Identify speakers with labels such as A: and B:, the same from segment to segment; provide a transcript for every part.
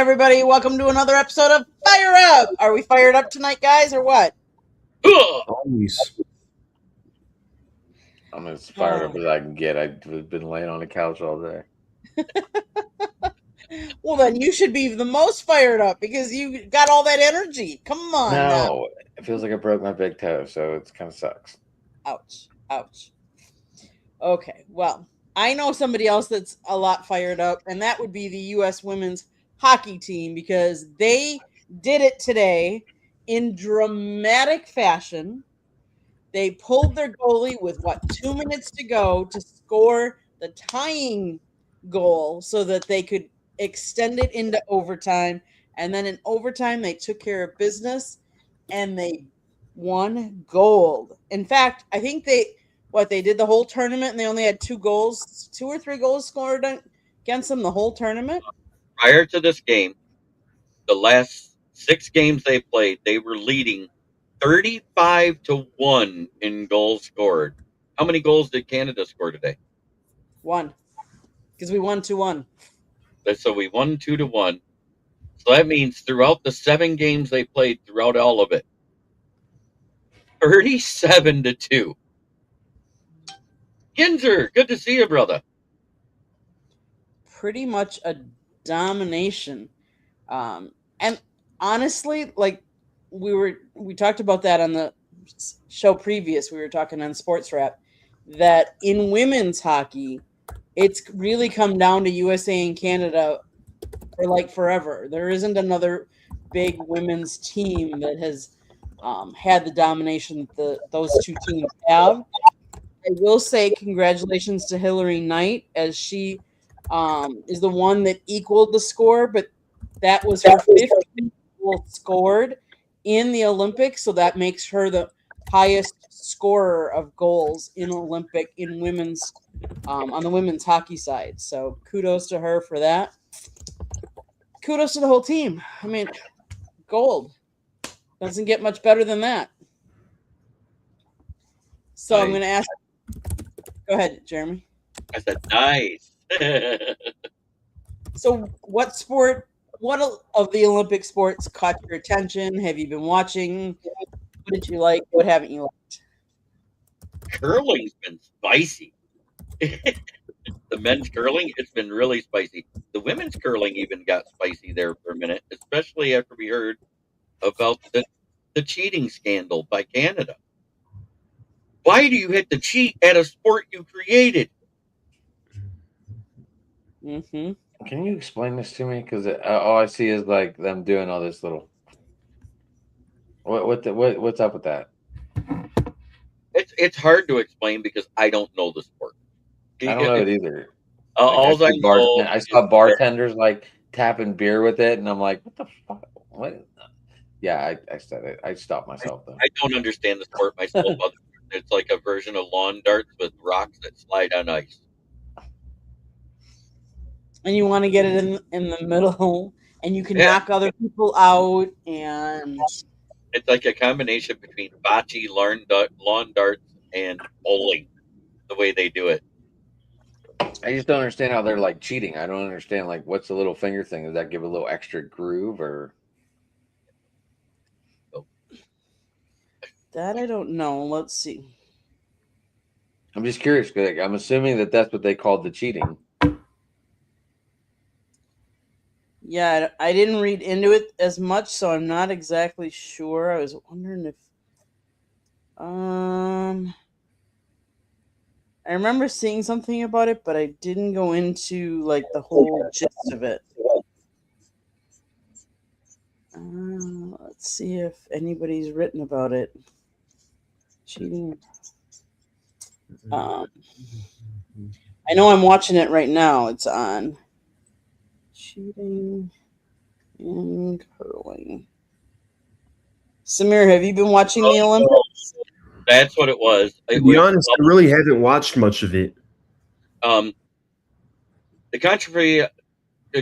A: everybody. Welcome to another episode of Fire Up. Are we fired up tonight, guys, or what?
B: Always.
C: I'm as fired up as I can get. I've been laying on the couch all day.
A: Well, then you should be the most fired up because you got all that energy. Come on now.
C: No, it feels like I broke my big toe, so it kind of sucks.
A: Ouch. Ouch. Okay, well, I know somebody else that's a lot fired up, and that would be the U.S. women's hockey team because they did it today in dramatic fashion. They pulled their goalie with 2 minutes to go to score the tying goal so that they could extend it into overtime. And then in overtime, they took care of business and they won gold. In fact, I think they did the whole tournament and they only had 2 or 3 goals scored against them the whole tournament.
D: Prior to this game, the last 6 games they played, they were leading 35-1 in goals scored. How many goals did Canada score today?
A: 1. Because we won 2-1.
D: So we won 2-1. So that means throughout the 7 games they played, throughout all of it, 37-2. Ginzer, good to see you, brother.
A: Pretty much a domination. And honestly, like we talked about that on the show previous. We were talking on Sports Wrap that in women's hockey, it's really come down to USA and Canada for like forever. There isn't another big women's team that has had the domination that those two teams have. I will say congratulations to Hillary Knight as she is the one that equaled the score, but that was her 50th goal scored in the Olympics, so that makes her the highest scorer of goals in women's on the women's hockey side. So kudos to her for that. Kudos to the whole team. I mean, gold doesn't get much better than that. So I'm going to ask. Go ahead, Jeremy.
D: I said nice.
A: So what of the Olympic sports caught your attention? Have you been watching? What did you like? What haven't you liked?
D: Curling's been spicy. The men's curling, it's been really spicy. The women's curling even got spicy there for a minute, especially after we heard about the cheating scandal by Canada. Why do you have to cheat at a sport you created?
A: Mm-hmm.
C: Can you explain this to me? Because all I see is like them doing all this little. What's up with that?
D: It's hard to explain because I don't know the sport.
C: I don't know it either.
D: I
C: saw bartenders like tapping beer with it, and I'm like, what the fuck? What? Yeah, I said it. I stopped myself though.
D: I don't understand the sport myself. It's like a version of lawn darts with rocks that slide on ice.
A: And you want to get it in the middle, and you can knock other people out, and
D: it's like a combination between bocce, lawn darts, and bowling. The way they do it.
C: I just don't understand how they're like cheating. I don't understand like what's the little finger thing? Does that give a little extra groove or?
A: That I don't know. Let's see.
C: I'm just curious because I'm assuming that that's what they called the cheating.
A: Yeah, I didn't read into it as much, so I'm not exactly sure. I was wondering if I remember seeing something about it, but I didn't go into like the whole gist of it. Let's see if anybody's written about it. Cheating. I know I'm watching it right now. It's on. Cheating and curling. Samir, have you been watching the Olympics?
D: That's what it was.
B: To be honest, I really haven't watched much of it.
D: The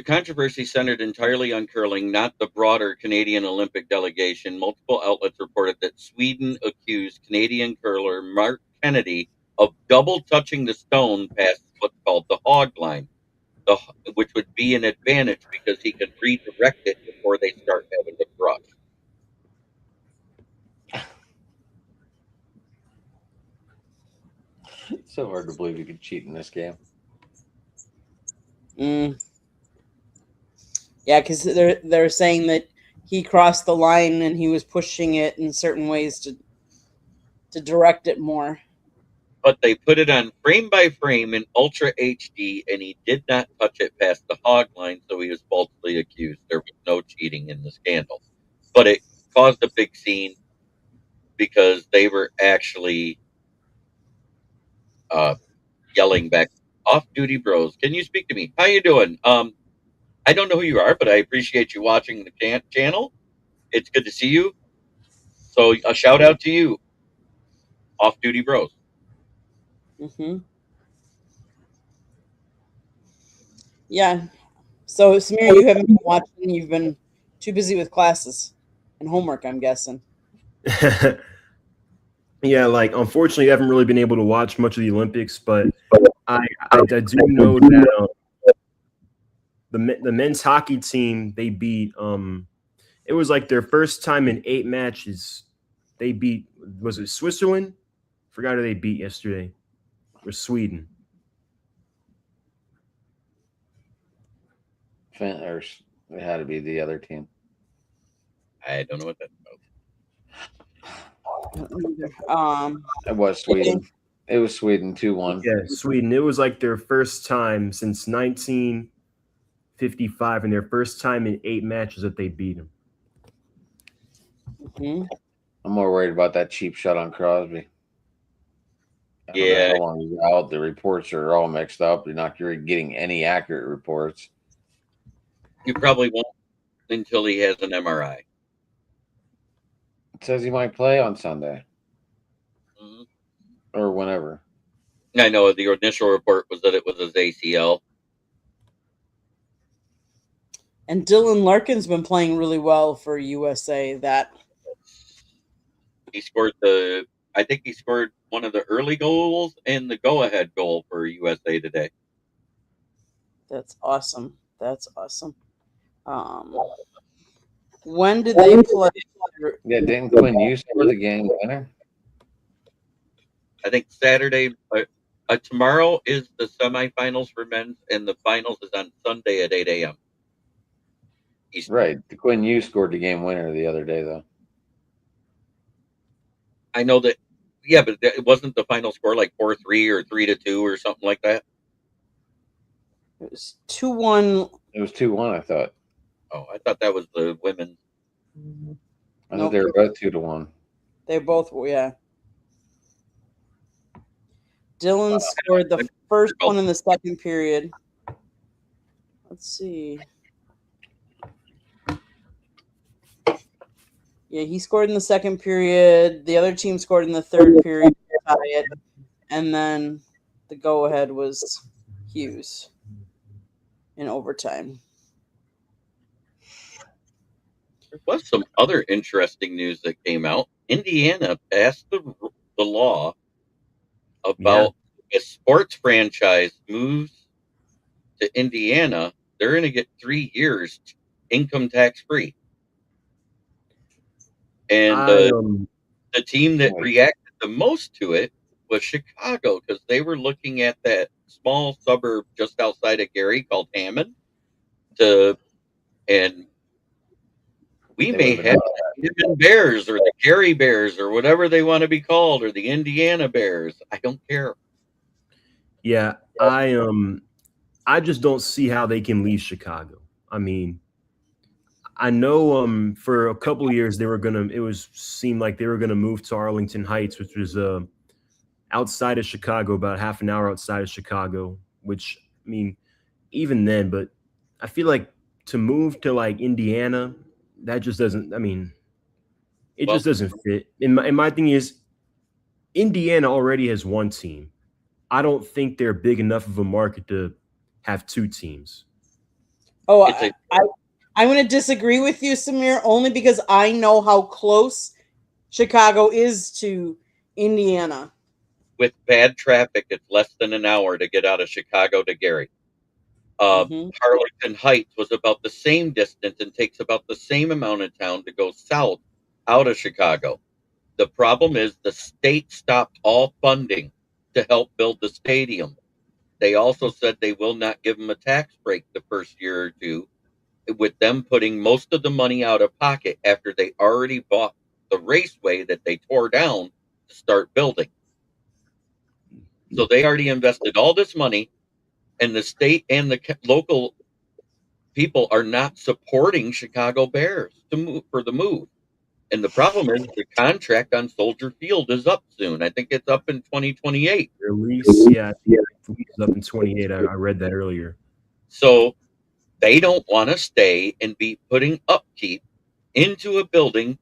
D: controversy centered entirely on curling, not the broader Canadian Olympic delegation. Multiple outlets reported that Sweden accused Canadian curler Mark Kennedy of double touching the stone past what's called the hog line. which would be an advantage because he can redirect it before they start having to brush.
C: It's so hard to believe you could cheat in this game.
A: Yeah, because they're saying that he crossed the line and he was pushing it in certain ways to direct it more.
D: But they put it on frame by frame in Ultra HD, and he did not touch it past the hog line, so he was falsely accused. There was no cheating in the scandal. But it caused a big scene because they were actually yelling back, "Off-duty bros, can you speak to me? How you doing? I don't know who you are, but I appreciate you watching the channel. It's good to see you. So a shout out to you, Off-duty bros."
A: Yeah. So, Samir, you haven't been watching. You've been too busy with classes and homework, I'm guessing.
B: Yeah, like unfortunately, I haven't really been able to watch much of the Olympics, but I do know that the men's hockey team, they beat it was like their first time in 8 matches. They beat, was it Switzerland? Forgot who they beat yesterday. Or Sweden.
C: Or it had to be the other team.
D: I don't know what that's
A: about.
C: It was Sweden. It was Sweden 2-1.
B: Yeah, Sweden. It was like their first time since 1955, and their first time in 8 matches that they beat them.
C: I'm more worried about that cheap shot on Crosby. I don't know how long he's out. The reports are all mixed up. You're not getting any accurate reports.
D: You probably won't until he has an MRI.
C: It says he might play on Sunday. Or whenever.
D: I know the initial report was that it was his ACL.
A: And Dylan Larkin's been playing really well for USA. That
D: he scored I think he scored one of the early goals and the go-ahead goal for USA today.
A: That's awesome. That's awesome. When did they play?
C: Yeah, didn't Quinn Hughes score the game winner?
D: I think Saturday. Tomorrow is the semifinals for men's, and the finals is on Sunday at 8 a.m.
C: Right. Quinn Hughes scored the game winner the other day, though.
D: I know that. Yeah, but it wasn't the final score like 4-3 or 3-2 or something like that.
A: It was 2-1.
C: It was 2-1, I thought.
D: Oh, I thought that was the women.
C: I thought they were both 2-1.
A: They both were, yeah. Dylan scored the first one in the second period. Let's see. Yeah, he scored in the second period. The other team scored in the third period. And then the go-ahead was Hughes in overtime.
D: There was some other interesting news that came out. Indiana passed the law about a sports franchise moves to Indiana, they're going to get 3 years income tax free. And the team that reacted the most to it was Chicago, because they were looking at that small suburb just outside of Gary called Hammond. And we may have the Hammond Bears or the Gary Bears or whatever they want to be called, or the Indiana Bears. I don't care.
B: Yeah, I just don't see how they can leave Chicago. I mean, I know for a couple of years seemed like they were gonna move to Arlington Heights, which was outside of Chicago, about half an hour outside of Chicago, which, I mean, even then, but I feel like to move to like Indiana, that just doesn't, I mean, it just doesn't fit. And my thing is, Indiana already has one team. I don't think they're big enough of a market to have 2 teams.
A: Oh, I'm going to disagree with you, Samir, only because I know how close Chicago is to Indiana.
D: With bad traffic, it's less than an hour to get out of Chicago to Gary. Harlingen Heights was about the same distance and takes about the same amount of time to go south out of Chicago. The problem is the state stopped all funding to help build the stadium. They also said they will not give them a tax break the first year or two, with them putting most of the money out of pocket after they already bought the raceway that they tore down to start building. So they already invested all this money, and the state and the local people are not supporting Chicago Bears to move for the move. And the problem is the contract on Soldier Field is up soon. I think it's up in 2028.
B: Release, yeah, it's up in 28. I read that earlier.
D: So they don't want to stay and be putting upkeep into a building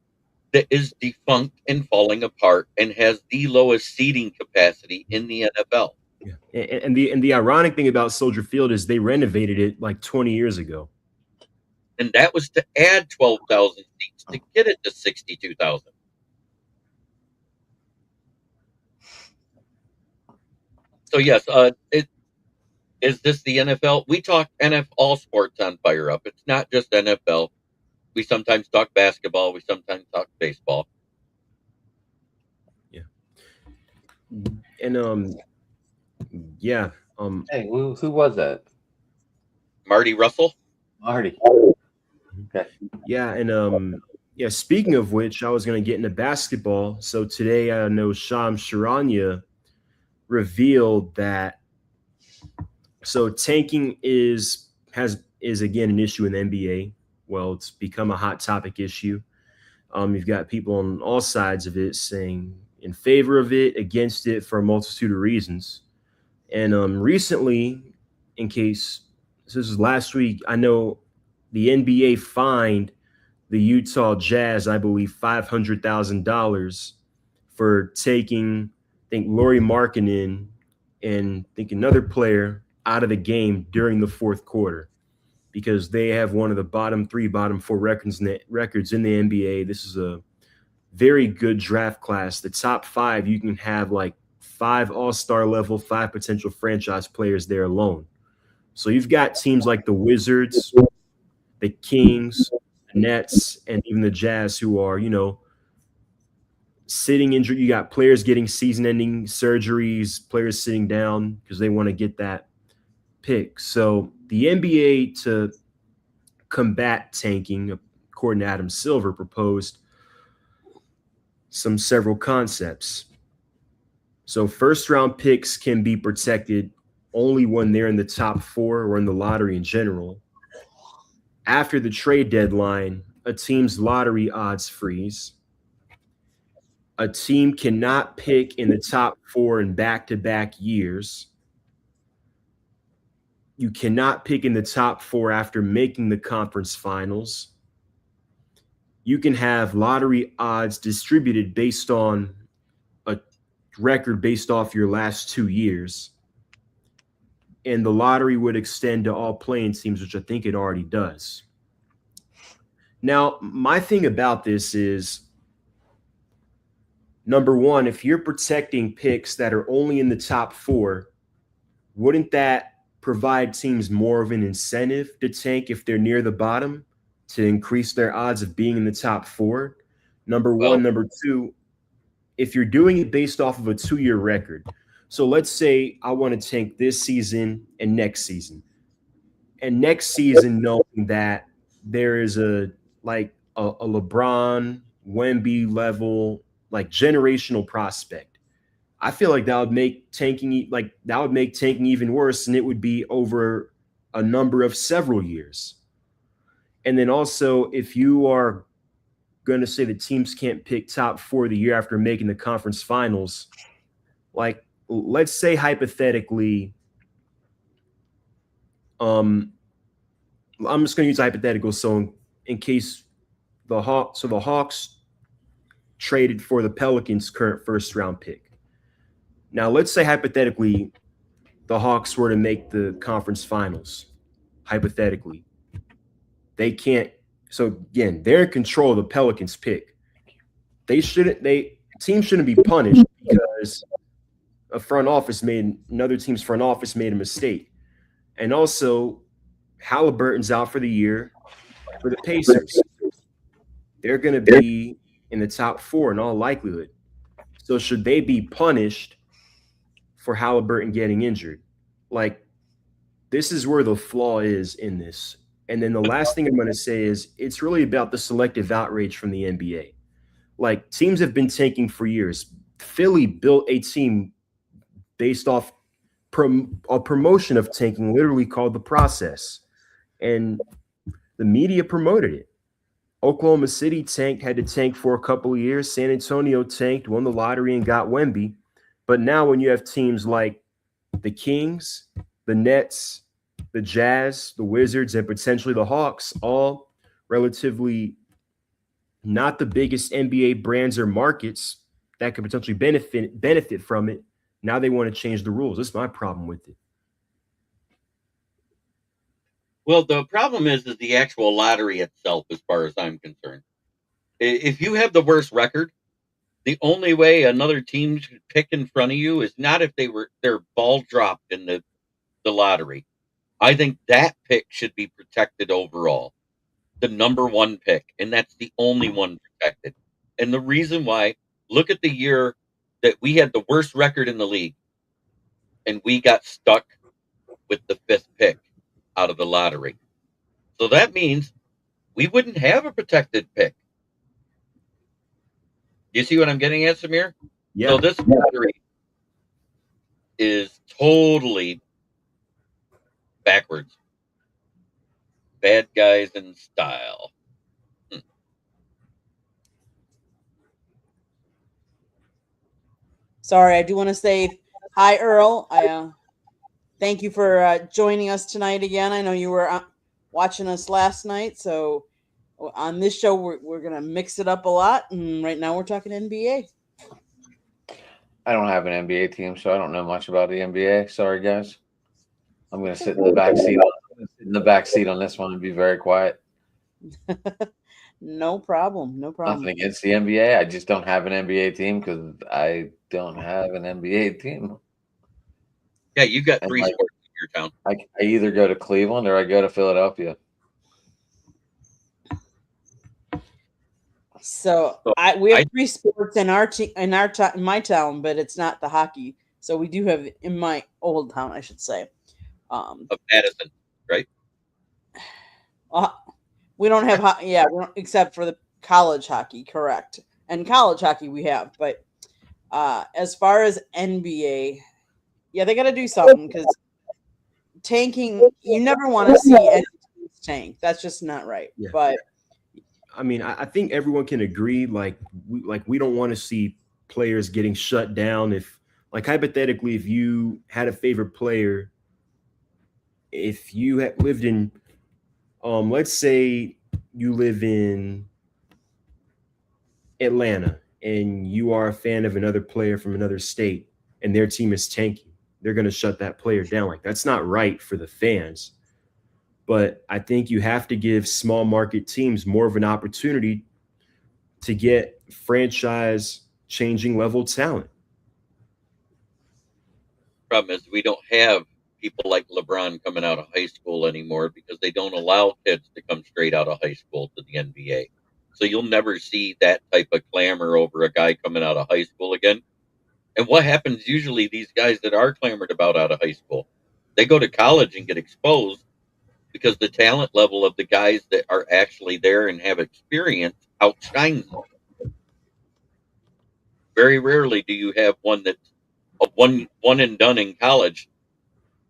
D: that is defunct and falling apart and has the lowest seating capacity in the NFL.
B: Yeah, and the ironic thing about Soldier Field is they renovated it like 20 years ago.
D: And that was to add 12,000 seats to get it to 62,000. So yes, is this the NFL? We talk NFL all sports on Fire Up. It's not just NFL. We sometimes talk basketball. We sometimes talk baseball.
B: Yeah. And yeah.
C: Hey, who was that?
D: Marty Russell.
C: Marty. Okay.
B: Yeah, and yeah, speaking of which, I was going to get into basketball. So today I know Shams Charania revealed that tanking is again an issue in the NBA. Well, it's become a hot topic issue. You've got people on all sides of it saying in favor of it, against it for a multitude of reasons. And recently, in case this is last week, I know the NBA fined the Utah Jazz, I believe, $500,000 for taking, I think, Lauri Markkanen and I think another player out of the game during the fourth quarter because they have one of the bottom 3, bottom 4 records in the NBA. This is a very good draft class. The top 5, you can have like 5 all-star level, 5 potential franchise players there alone. So you've got teams like the Wizards, the Kings, the Nets, and even the Jazz who are, sitting injured. You got players getting season-ending surgeries, players sitting down because they want to get that pick. So the NBA, to combat tanking, according to Adam Silver, proposed several concepts. So first-round picks can be protected only when they're in the top 4 or in the lottery in general. After the trade deadline, a team's lottery odds freeze. A team cannot pick in the top 4 in back-to-back years. You cannot pick in the top 4 after making the conference finals. You can have lottery odds distributed based on a record based off your last 2 years. And the lottery would extend to all playing teams, which I think it already does. Now, my thing about this is, number one, if you're protecting picks that are only in the top 4, wouldn't that provide teams more of an incentive to tank if they're near the bottom to increase their odds of being in the top 4? Number one. Number two, if you're doing it based off of a 2-year record. So let's say I want to tank this season and next season. And next season, knowing that there is a LeBron, Wemby level, like generational prospect, I feel like that would make tanking even worse, and it would be over a number of several years. And then also, if you are going to say that teams can't pick top 4 the year after making the conference finals, like let's say hypothetically, I'm just going to use a hypothetical. So in case the Hawks traded for the Pelicans' current first-round pick. Now, let's say hypothetically the Hawks were to make the conference finals. Hypothetically, they can't. So again, they're in control of the Pelicans' pick. Teams shouldn't be punished because another team's front office made a mistake. And also, Halliburton's out for the year for the Pacers. They're going to be in the top 4 in all likelihood. So should they be punished for Halliburton getting injured? Like, this is where the flaw is in this. And then the last thing I'm going to say is it's really about the selective outrage from the NBA. Like, teams have been tanking for years. Philly built a team based off a promotion of tanking, literally called The Process. And the media promoted it. Oklahoma City tanked, had to tank for a couple of years. San Antonio tanked, won the lottery, and got Wemby. But now when you have teams like the Kings, the Nets, the Jazz, the Wizards, and potentially the Hawks, all relatively not the biggest NBA brands or markets that could potentially benefit from it, now they want to change the rules. That's my problem with it.
D: Well, the problem is the actual lottery itself, as far as I'm concerned. If you have the worst record, the only way another team should pick in front of you is not if their ball dropped in the lottery. I think that pick should be protected overall. The number 1 pick, and that's the only one protected. And the reason why, look at the year that we had the worst record in the league, and we got stuck with the 5th pick out of the lottery. So that means we wouldn't have a protected pick. You see what I'm getting at, Samir?
B: Yeah.
D: So this lottery is totally backwards. Bad guys in style.
A: Sorry, I do want to say hi, Earl. I thank you for joining us tonight again. I know you were watching us last night, so on this show we're gonna mix it up a lot, and right now we're talking NBA.
C: I don't have an NBA team, so I don't know much about the NBA. Sorry, guys. I'm going to sit in the back seat. On this one and be very quiet.
A: No problem. No problem.
C: Nothing against the NBA. I just don't have an NBA team because I don't have an NBA team.
D: Yeah, you got 3 sports in your town.
C: I either go to Cleveland or I go to Philadelphia.
A: So we have 3 sports in my town, but it's not the hockey. So we do have in my old town, I should say.
D: Of Madison, right?
A: We don't have we don't, except for the college hockey, correct? And college hockey we have, but as far as NBA, yeah, they got to do something because tanking. You never want to see any teams tank. That's just not right.
B: Yeah.
A: But
B: I mean, I think everyone can agree. Like we don't want to see players getting shut down. If, like, hypothetically, if you had a favorite player, if you had lived in, let's say you live in Atlanta and you are a fan of another player from another state and their team is tanking, they're going to shut that player down. Like, that's not right for the fans. But I think you have to give small market teams more of an opportunity to get franchise changing level talent.
D: Problem is we don't have people like LeBron coming out of high school anymore because they don't allow kids to come straight out of high school to the NBA. So you'll never see that type of clamor over a guy coming out of high school again. And what happens usually, these guys that are clamored about out of high school, they go to college and get exposed because the talent level of the guys that are actually there and have experience outshines them. Very rarely do you have one that's a one and done in college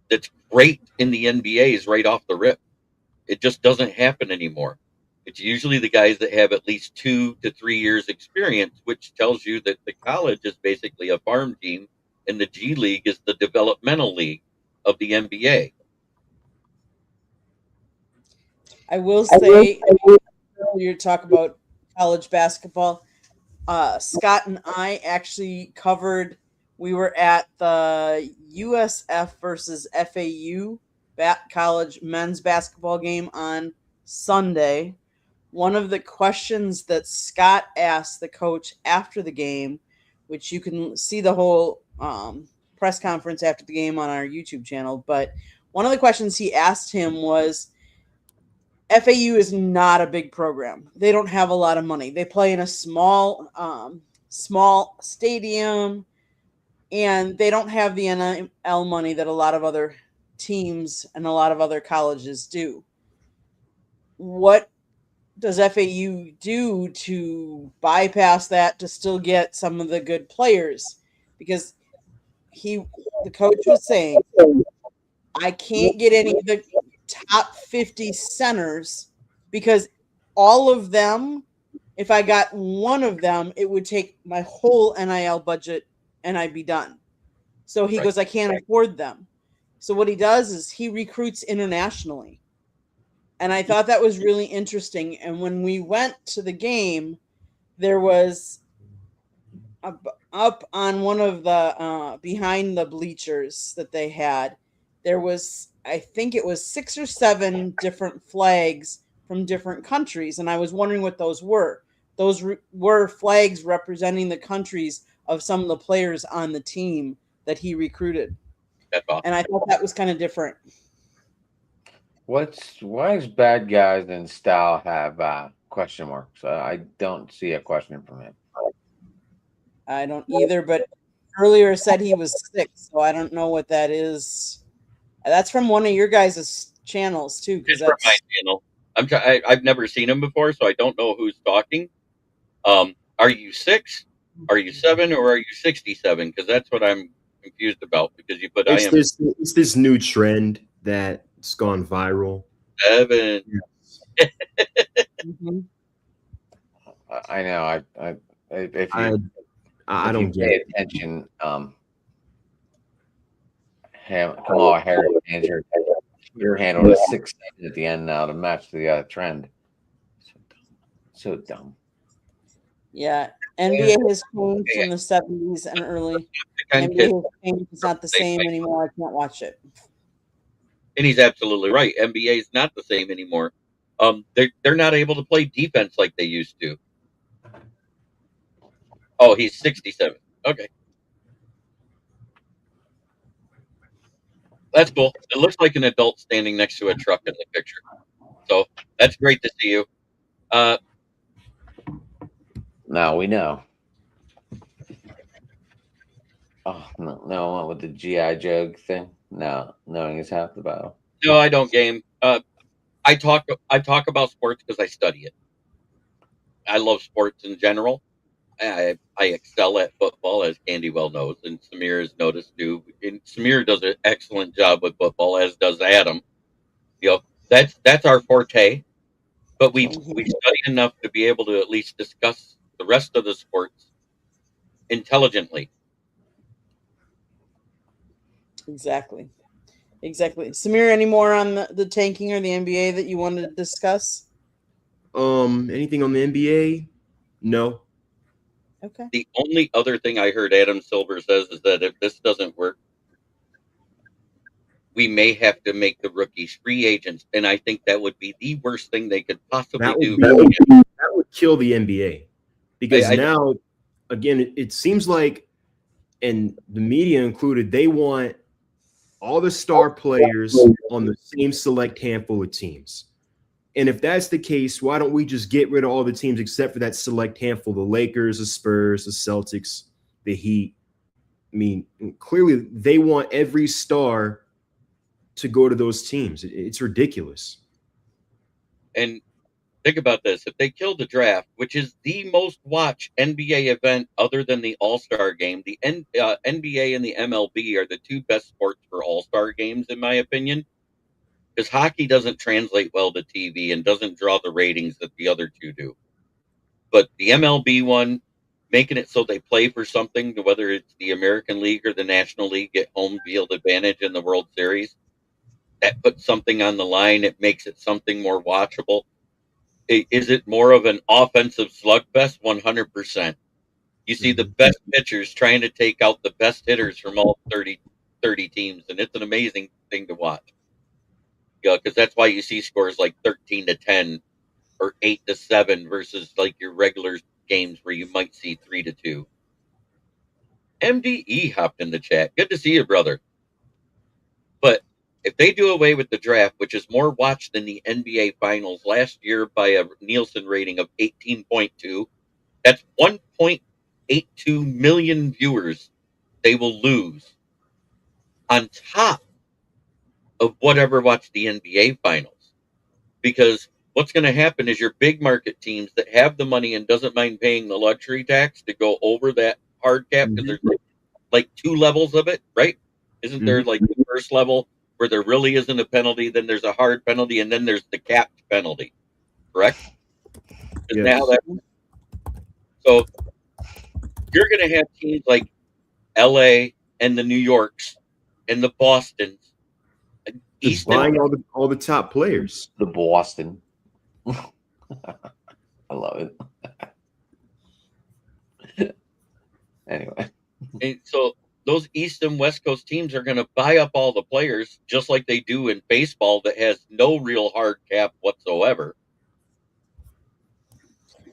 D: that's great in the NBAs right off the rip. It just doesn't happen anymore. It's usually the guys that have at least 2 to 3 years experience, which tells you that the college is basically a farm team and the G League is the developmental league of the NBA.
A: I will say, you talk about college basketball. Scott and I actually covered. We were at the USF versus FAU college men's basketball game on Sunday. One of the questions that Scott asked the coach after the game, which you can see the whole press conference after the game on our YouTube channel, but one of the questions he asked him was, FAU is not a big program. They don't have a lot of money. They play in a small stadium, and they don't have the NIL money that a lot of other teams and a lot of other colleges do. What does FAU do to bypass that to still get some of the good players? Because the coach was saying, I can't get any of the top 50 centers because all of them, if I got one of them, it would take my whole NIL budget and I'd be done. So he goes, I can't afford them. So what he does is he recruits internationally. And I thought that was really interesting. And when we went to the game, there was up on one of the behind the bleachers that they had, there was, I think it was 6 or 7 different flags from different countries. And I was wondering what those were. Those were flags representing the countries of some of the players on the team that he recruited.
D: That's awesome.
A: And I thought that was kind of different.
C: Why does Bad Guys in Style have question marks? I don't see a question from him.
A: I don't either, but earlier said he was 6, so I don't know what that is. That's from one of your guys' channels too.
D: It's from my channel. I've never seen him before, so I don't know who's talking. Are you 6? Are you 7? Or are you 67? Because that's what I'm confused about. Because you put
B: it's this new trend that's gone viral.
D: 7.
A: Mm-hmm.
C: I know.
B: I don't
C: pay attention. Kamala Harris manager Twitter handle is 6 at the end now to match the trend. So dumb.
A: Yeah, NBA has changed in the 70s and early. NBA has changed. It's not the same anymore. I can't watch it.
D: And he's absolutely right. NBA is not the same anymore. They're not able to play defense like they used to. Oh, he's 67. Okay. That's cool. It looks like an adult standing next to a truck in the picture. So that's great to see you.
C: Now we know. Oh, no, with the G.I. Joe thing. No, knowing is half the battle.
D: No, I don't game. I talk about sports because I study it. I love sports in general. I excel at football, as Candy well knows, and Samir has noticed too. And Samir does an excellent job with football, as does Adam. That's our forte. But we study enough to be able to at least discuss the rest of the sports intelligently.
A: Exactly. Samir, any more on the tanking or the NBA that you wanted to discuss?
B: Anything on the NBA? No.
A: Okay.
D: The only other thing I heard Adam Silver says is that if this doesn't work, we may have to make the rookies free agents, and I think that would be the worst thing they could possibly do.
B: That would kill the NBA, because now, again, it seems like, and the media included, they want all the star players on the same select handful of teams. And if that's the case, why don't we just get rid of all the teams except for that select handful, the Lakers, the Spurs, the Celtics, the Heat? I mean, clearly they want every star to go to those teams. It's ridiculous.
D: And think about this. If they kill the draft, which is the most watched NBA event other than the All-Star game, the NBA and the MLB are the 2 best sports for All-Star games, in my opinion. Because hockey doesn't translate well to TV and doesn't draw the ratings that the other 2 do. But the MLB one, making it so they play for something, whether it's the American League or the National League, get home field advantage in the World Series, that puts something on the line. It makes it something more watchable. Is it more of an offensive slugfest? 100%. You see the best pitchers trying to take out the best hitters from all 30 teams, and it's an amazing thing to watch. Yeah, because that's why you see scores like 13-10 or 8-7 versus like your regular games where you might see 3-2. MDE hopped in the chat. Good to see you, brother. But if they do away with the draft, which is more watched than the NBA Finals last year by a Nielsen rating of 18.2, that's 1.82 million viewers they will lose on top of whatever watched the NBA Finals. Because what's going to happen is your big market teams that have the money and doesn't mind paying the luxury tax to go over that hard cap, because there's like 2 levels of it, right? Isn't there like the first level where there really isn't a penalty, then there's a hard penalty, and then there's the capped penalty, correct? Isn't that how that works? So you're going to have teams like LA and the New Yorks and the Bostons,
B: Just buying all the top players.
C: The Boston. I love it. Anyway.
D: And so those East and West Coast teams are going to buy up all the players, just like they do in baseball that has no real hard cap whatsoever.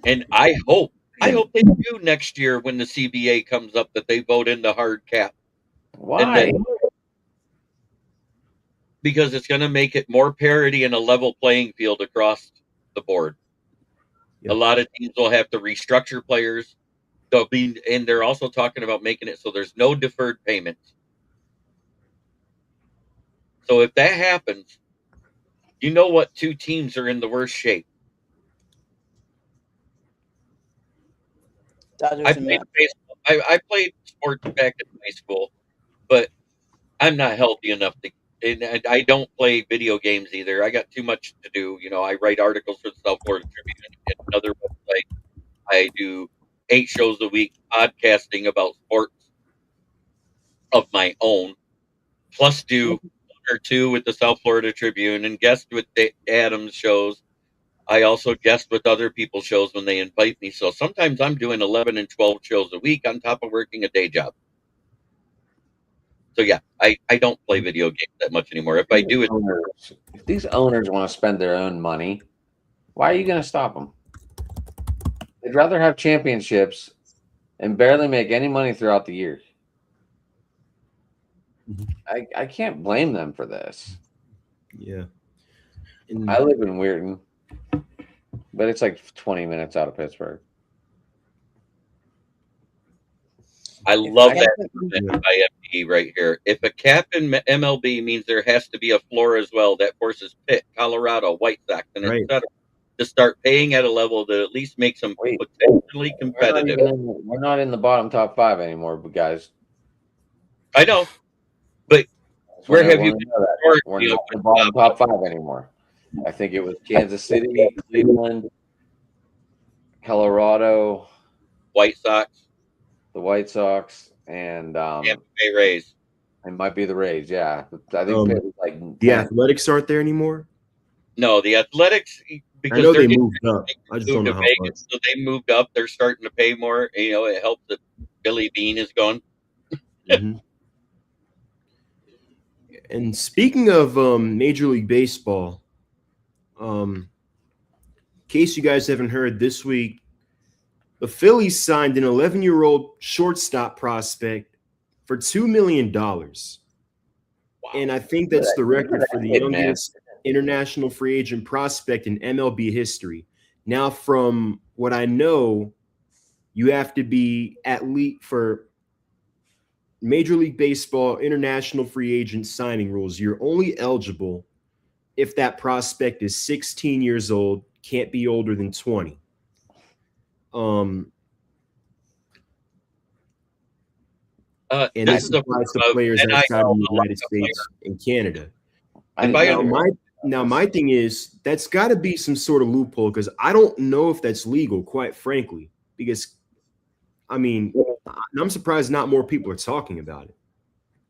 D: And I hope they do next year when the CBA comes up that they vote in the hard cap.
C: Why?
D: Because it's going to make it more parity and a level playing field across the board.
B: Yep.
D: A lot of teams will have to restructure players. And they're also talking about making it so there's no deferred payments. So if that happens, you know what 2 teams are in the worst shape. I played baseball. I played sports back in high school, but I'm not healthy enough to. And I don't play video games either. I got too much to do. You know, I write articles for the South Florida Tribune and another website. I do 8 shows a week podcasting about sports of my own, plus do 1 or 2 with the South Florida Tribune and guest with Adam's shows. I also guest with other people's shows when they invite me. So sometimes I'm doing 11 and 12 shows a week on top of working a day job. So yeah, I don't play video games that much anymore. If I do it,
C: if these owners want to spend their own money, why are you going to stop them? They'd rather have championships and barely make any money throughout the year. I can't blame them for this.
B: Yeah.
C: I live in Weirton, but it's like 20 minutes out of Pittsburgh.
D: I love that IFD right here. If a cap in MLB means there has to be a floor as well, that forces Pitt, Colorado, White Sox, and etc. to start paying at a level that at least makes them potentially competitive.
C: We're not in the bottom top 5 anymore, guys.
D: I know, but where have you been?
C: We're not in the bottom top 5 anymore. I think it was Kansas City, Cleveland, Colorado,
D: White Sox,
C: the White Sox, and
D: Tampa Bay Rays.
C: It might be the Rays, yeah. I think Pitt was like
B: the Athletics aren't there anymore.
D: No, the Athletics, because
B: I know they moved up. I just don't know how much.
D: So they moved up. They're starting to pay more. You know, it helps that Billy Bean is gone.
B: And speaking of Major League Baseball, in case you guys haven't heard, this week the Phillies signed an 11-year-old shortstop prospect for $2 million. Wow. And I think that's the record for the youngest international free agent prospect in MLB history. Now, from what I know, you have to be at least for Major League Baseball international free agent signing rules. You're only eligible if that prospect is 16 years old, can't be older than 20. And this applies to players outside of the United States and Canada. Now, my thing is that's got to be some sort of loophole, because I don't know if that's legal, quite frankly, because, I mean, I'm surprised not more people are talking about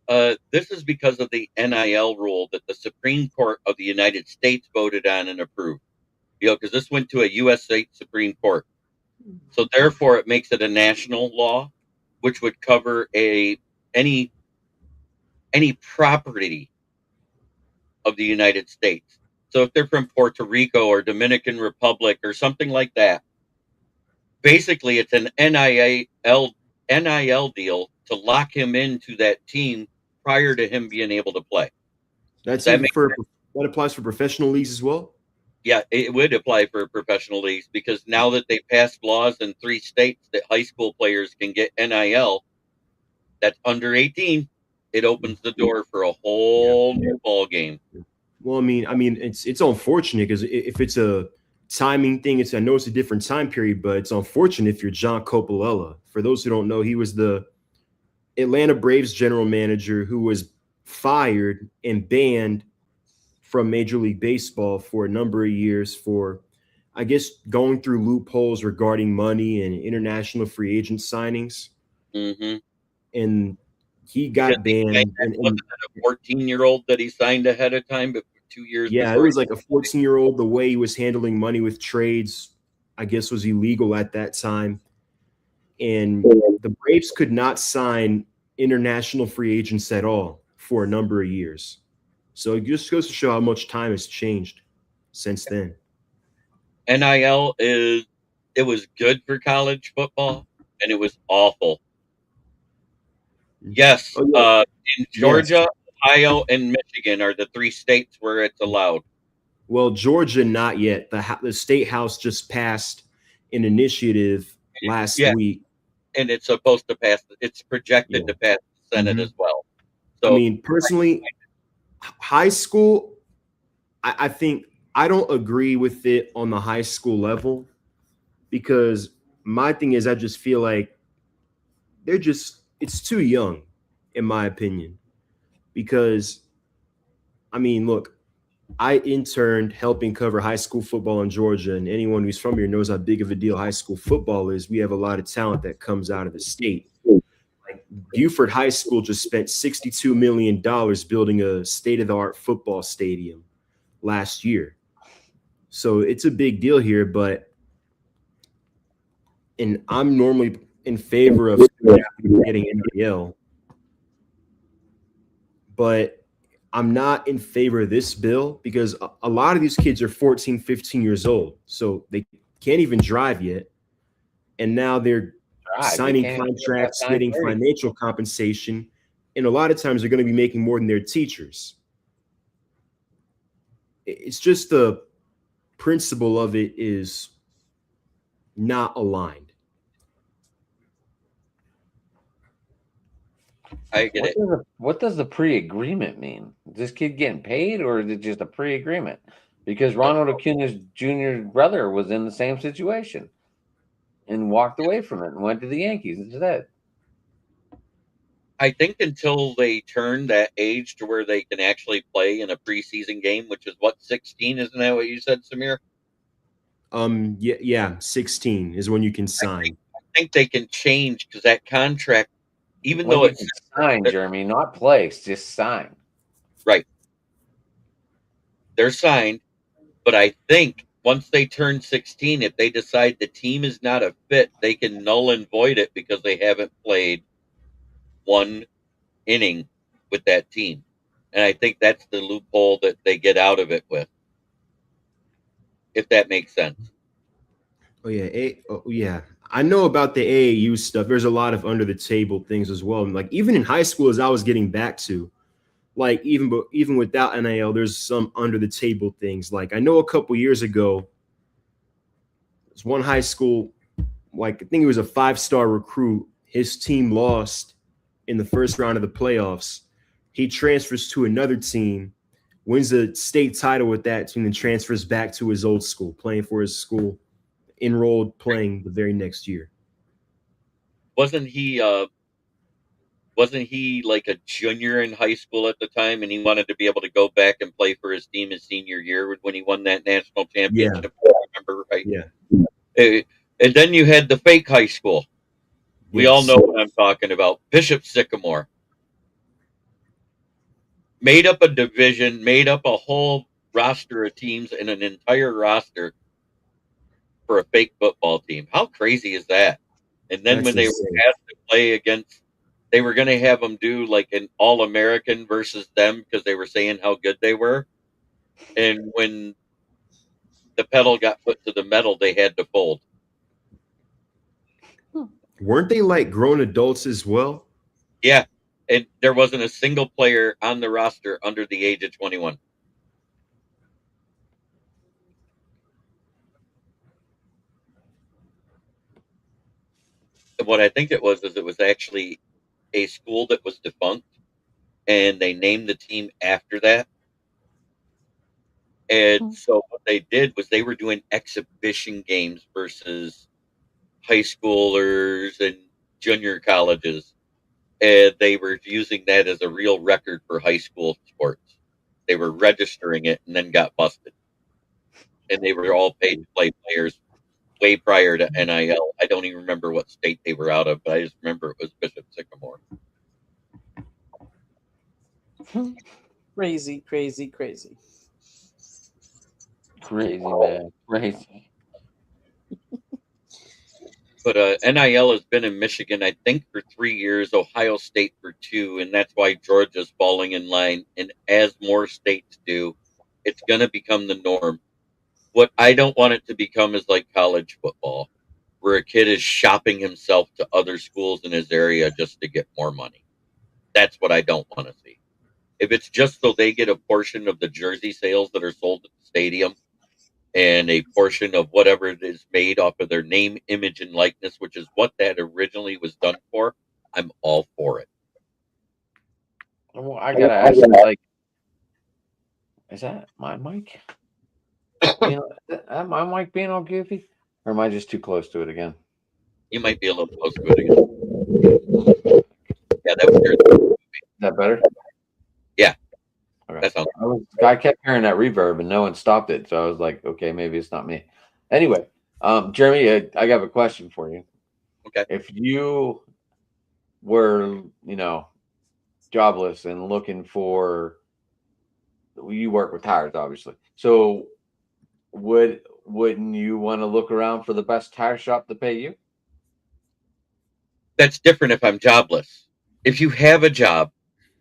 B: it.
D: This is because of the NIL rule that the Supreme Court of the United States voted on and approved. You know, because this went to a U.S. state Supreme Court. So therefore, it makes it a national law, which would cover any property of the United States. So if they're from Puerto Rico or Dominican Republic or something like that, basically it's an NIL deal to lock him into that team prior to him being able to play.
B: That's
D: That
B: even
D: makes
B: for that applies for professional leagues as well.
D: Yeah, it would apply for professional leagues because now that they passed laws in 3 states that high school players can get NIL, that's under 18, it opens the door for a whole new ball game.
B: Well, I mean, it's unfortunate because if it's a timing thing, I know it's a different time period, but it's unfortunate if you're John Coppola. For those who don't know, he was the Atlanta Braves general manager who was fired and banned from Major League Baseball for a number of years for, I guess, going through loopholes regarding money and international free agent signings.
D: Mm-hmm.
B: And he got banned.
D: Wasn't it a 14-year-old that he signed ahead of time, but 2 years
B: Yeah,
D: before?
B: it was like a 14-year-old. The way he was handling money with trades, I guess, was illegal at that time. And the Braves could not sign international free agents at all for a number of years. So it just goes to show how much time has changed since then.
D: NIL it was good for college football and it was awful. Yes,
B: Oh, yeah.
D: in Georgia,
B: Yes.
D: Ohio, and Michigan are the 3 states where it's allowed.
B: Well, Georgia, not yet. The state house just passed an initiative last week.
D: And it's supposed to pass. It's projected to pass the Senate as well. So,
B: I mean, personally, high school, I think I don't agree with it on the high school level because my thing is I just feel like it's too young, in my opinion. Because, I mean, look, I interned helping cover high school football in Georgia, and anyone who's from here knows how big of a deal high school football is. We have a lot of talent that comes out of the state. Like Buford High School just spent $62 million building a state-of-the-art football stadium last year. So it's a big deal here, and I'm normally in favor of getting NIL, but I'm not in favor of this bill because a lot of these kids are 14, 15 years old. So they can't even drive yet. And now they're signing contracts, getting financial compensation. And a lot of times they're going to be making more than their teachers. It's just the principle of it is not aligned.
D: I get it.
C: What does the pre-agreement mean? Is this kid getting paid, or is it just a pre-agreement? Because Ronald Acuna's Jr. brother was in the same situation and walked away from it and went to the Yankees instead.
D: I think until they turn that age to where they can actually play in a preseason game, which is what, 16? Isn't that what you said, Samir?
B: Yeah, 16 is when you can sign.
D: I think they can change because that contract, even
C: When
D: though it's
C: signed, Jeremy, not place, just sign.
D: Right. They're signed, but I think once they turn 16, if they decide the team is not a fit, they can null and void it because they haven't played one inning with that team. And I think that's the loophole that they get out of it with, if that makes sense.
B: Oh yeah. I know about the AAU stuff. There's a lot of under the table things as well. And like even in high school, as I was getting back to, like even without NIL, there's some under the table things. Like I know a couple years ago, there's one high school, like I think it was a 5-star recruit. His team lost in the first round of the playoffs. He transfers to another team, wins the state title with that team, and transfers back to his old school, playing for his school, enrolled, playing the very next year.
D: Wasn't he like a junior in high school at the time, and he wanted to be able to go back and play for his team his senior year when he won that national championship? Yeah. I remember, right?
B: Yeah.
D: And then you had the fake high school. We all know what I'm talking about. Bishop Sycamore. Made up a division, made up a whole roster of teams and an entire roster for a fake football team. How crazy is that? And then when they were asked to play against, they were going to have them do like an All-American versus them because they were saying how good they were. And when the pedal got put to the metal, they had to fold.
B: Weren't they like grown adults as well?
D: Yeah. And there wasn't a single player on the roster under the age of 21. And what I think it was is it was actually a school that was defunct, and they named the team after that. And so what they did was they were doing exhibition games versus high schoolers and junior colleges, and they were using that as a real record for high school sports. They were registering it and then got busted, and they were all paid to play players way prior to NIL. I don't even remember what state they were out of, but I just remember it was Bishop Sycamore.
A: Crazy, crazy, crazy.
C: Crazy, man. Crazy.
D: But NIL has been in Michigan, I think, for 3 years, Ohio State for 2, and that's why Georgia's falling in line. And as more states do, it's going to become the norm. What I don't want it to become is like college football, where a kid is shopping himself to other schools in his area just to get more money. That's what I don't want to see. If it's just so they get a portion of the jersey sales that are sold at the stadium and a portion of whatever it is made off of their name, image, and likeness, which is what that originally was done for, I'm all for it.
C: Well, I gotta ask you, like, is that my mic? My mic being all goofy, or am I just too close to it again?
D: You might be a little close to it again. Yeah, that was yours.
C: Is that better?
D: Yeah.
C: Okay.
D: That sounds.
C: I kept hearing that reverb and no one stopped it, so I was like, okay, maybe it's not me. Anyway, Jeremy, I have a question for you.
D: Okay.
C: If you were, jobless and looking for, you work with tires, obviously. So wouldn't you want to look around for the best tire shop to pay you?
D: That's different if I'm jobless. If you have a job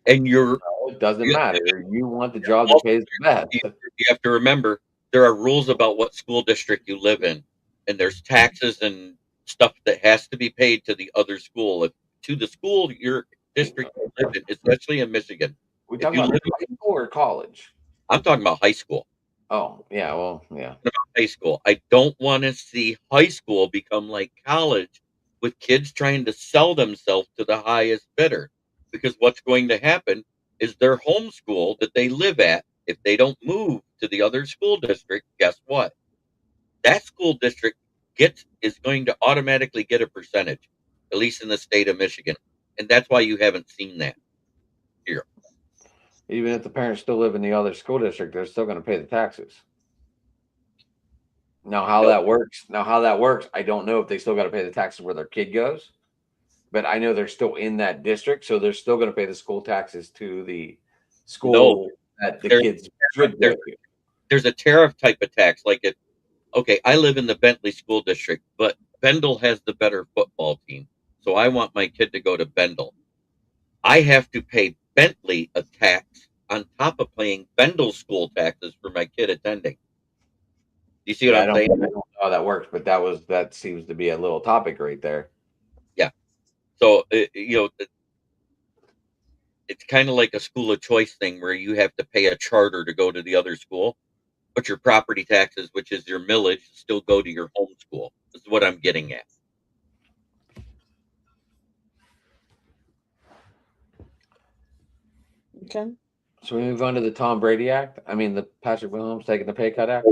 D: and you're,
C: It doesn't matter. You want the job that pays the best.
D: you have to remember there are rules about what school district you live in, and there's taxes and stuff that has to be paid to the other school. To the school your district you live in, especially in Michigan.
C: We talking about high school or college?
D: I'm talking about high school.
C: Oh, yeah, well, yeah.
D: High school. I don't want to see high school become like college with kids trying to sell themselves to the highest bidder. Because what's going to happen is their home school that they live at, if they don't move to the other school district, guess what? That school district is going to automatically get a percentage, at least in the state of Michigan. And that's why you haven't seen that here.
C: Even if the parents still live in the other school district, they're still going to pay the taxes. Now, how that works, I don't know if they still got to pay the taxes where their kid goes, but I know they're still in that district, so they're still going to pay the school taxes to the school that the kids should go to.
D: There's a tariff type of tax, like okay, I live in the Bentley school district, but Bendel has the better football team, so I want my kid to go to Bendel. I have to pay Bentley a tax on top of paying Bendel school taxes for my kid attending. You see what I'm saying?
C: I don't know how that works, but that seems to be a little topic right there.
D: Yeah. So it's kind of like a school of choice thing where you have to pay a charter to go to the other school, but your property taxes, which is your millage, still go to your home school. This is what I'm getting at.
A: Okay.
C: So we move on to the Tom Brady Act. I mean, the Patrick Mahomes taking the pay cut act.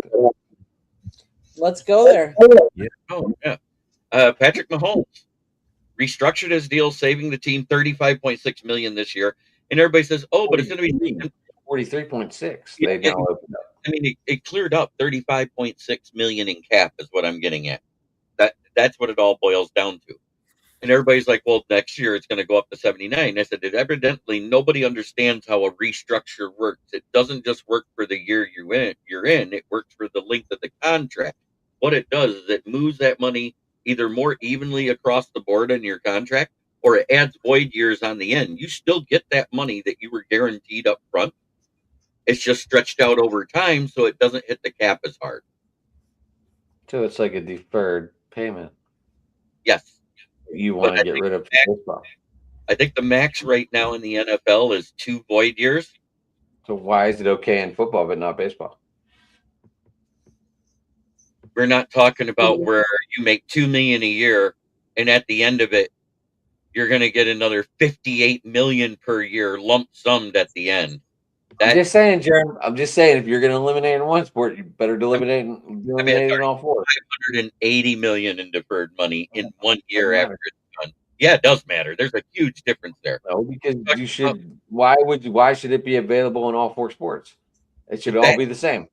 A: Let's go there.
D: Yeah. Oh, yeah. Patrick Mahomes restructured his deal, saving the team $35.6 million this year. And everybody says, "Oh, but it's going to be
C: 43.6." They've now opened up.
D: I mean, it cleared up $35.6 million in cap is what I'm getting at. That's what it all boils down to. And everybody's like, "Well, next year it's going to go up to 79." I said, evidently nobody understands how a restructure works. It doesn't just work for the year you're in. It works for the length of the contract. What it does is it moves that money either more evenly across the board in your contract, or it adds void years on the end. You still get that money that you were guaranteed up front. It's just stretched out over time, so it doesn't hit the cap as hard.
C: So it's like a deferred payment.
D: Yes.
C: You want to get rid of baseball.
D: I think the max right now in the NFL is 2 void years.
C: So why is it okay in football but not baseball?
D: We're not talking about where you make $2 million a year, and at the end of it, you're going to get another $58 million per year lump summed at the end.
C: I'm just saying, Jeremy. I'm just saying, if you're going to eliminate in one sport, you better eliminate in all four.
D: $580 million in deferred money in 1 year after it's done. Yeah, it does matter. There's a huge difference there.
C: No, because you should. Why should it be available in all four sports? It should all be the same.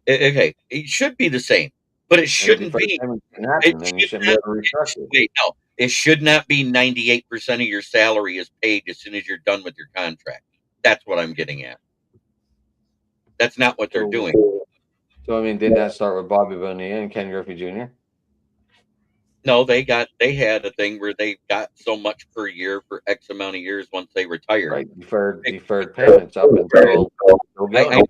D: Okay, it should be the same, but it shouldn't be. It should not be 98% of your salary is paid as soon as you're done with your contract. That's what I'm getting at. That's not what they're doing.
C: So I mean, did that start with Bobby Bonilla and Ken Griffey Jr.?
D: No, they had a thing where they got so much per year for X amount of years once they retired.
C: Right, deferred payments up until
D: I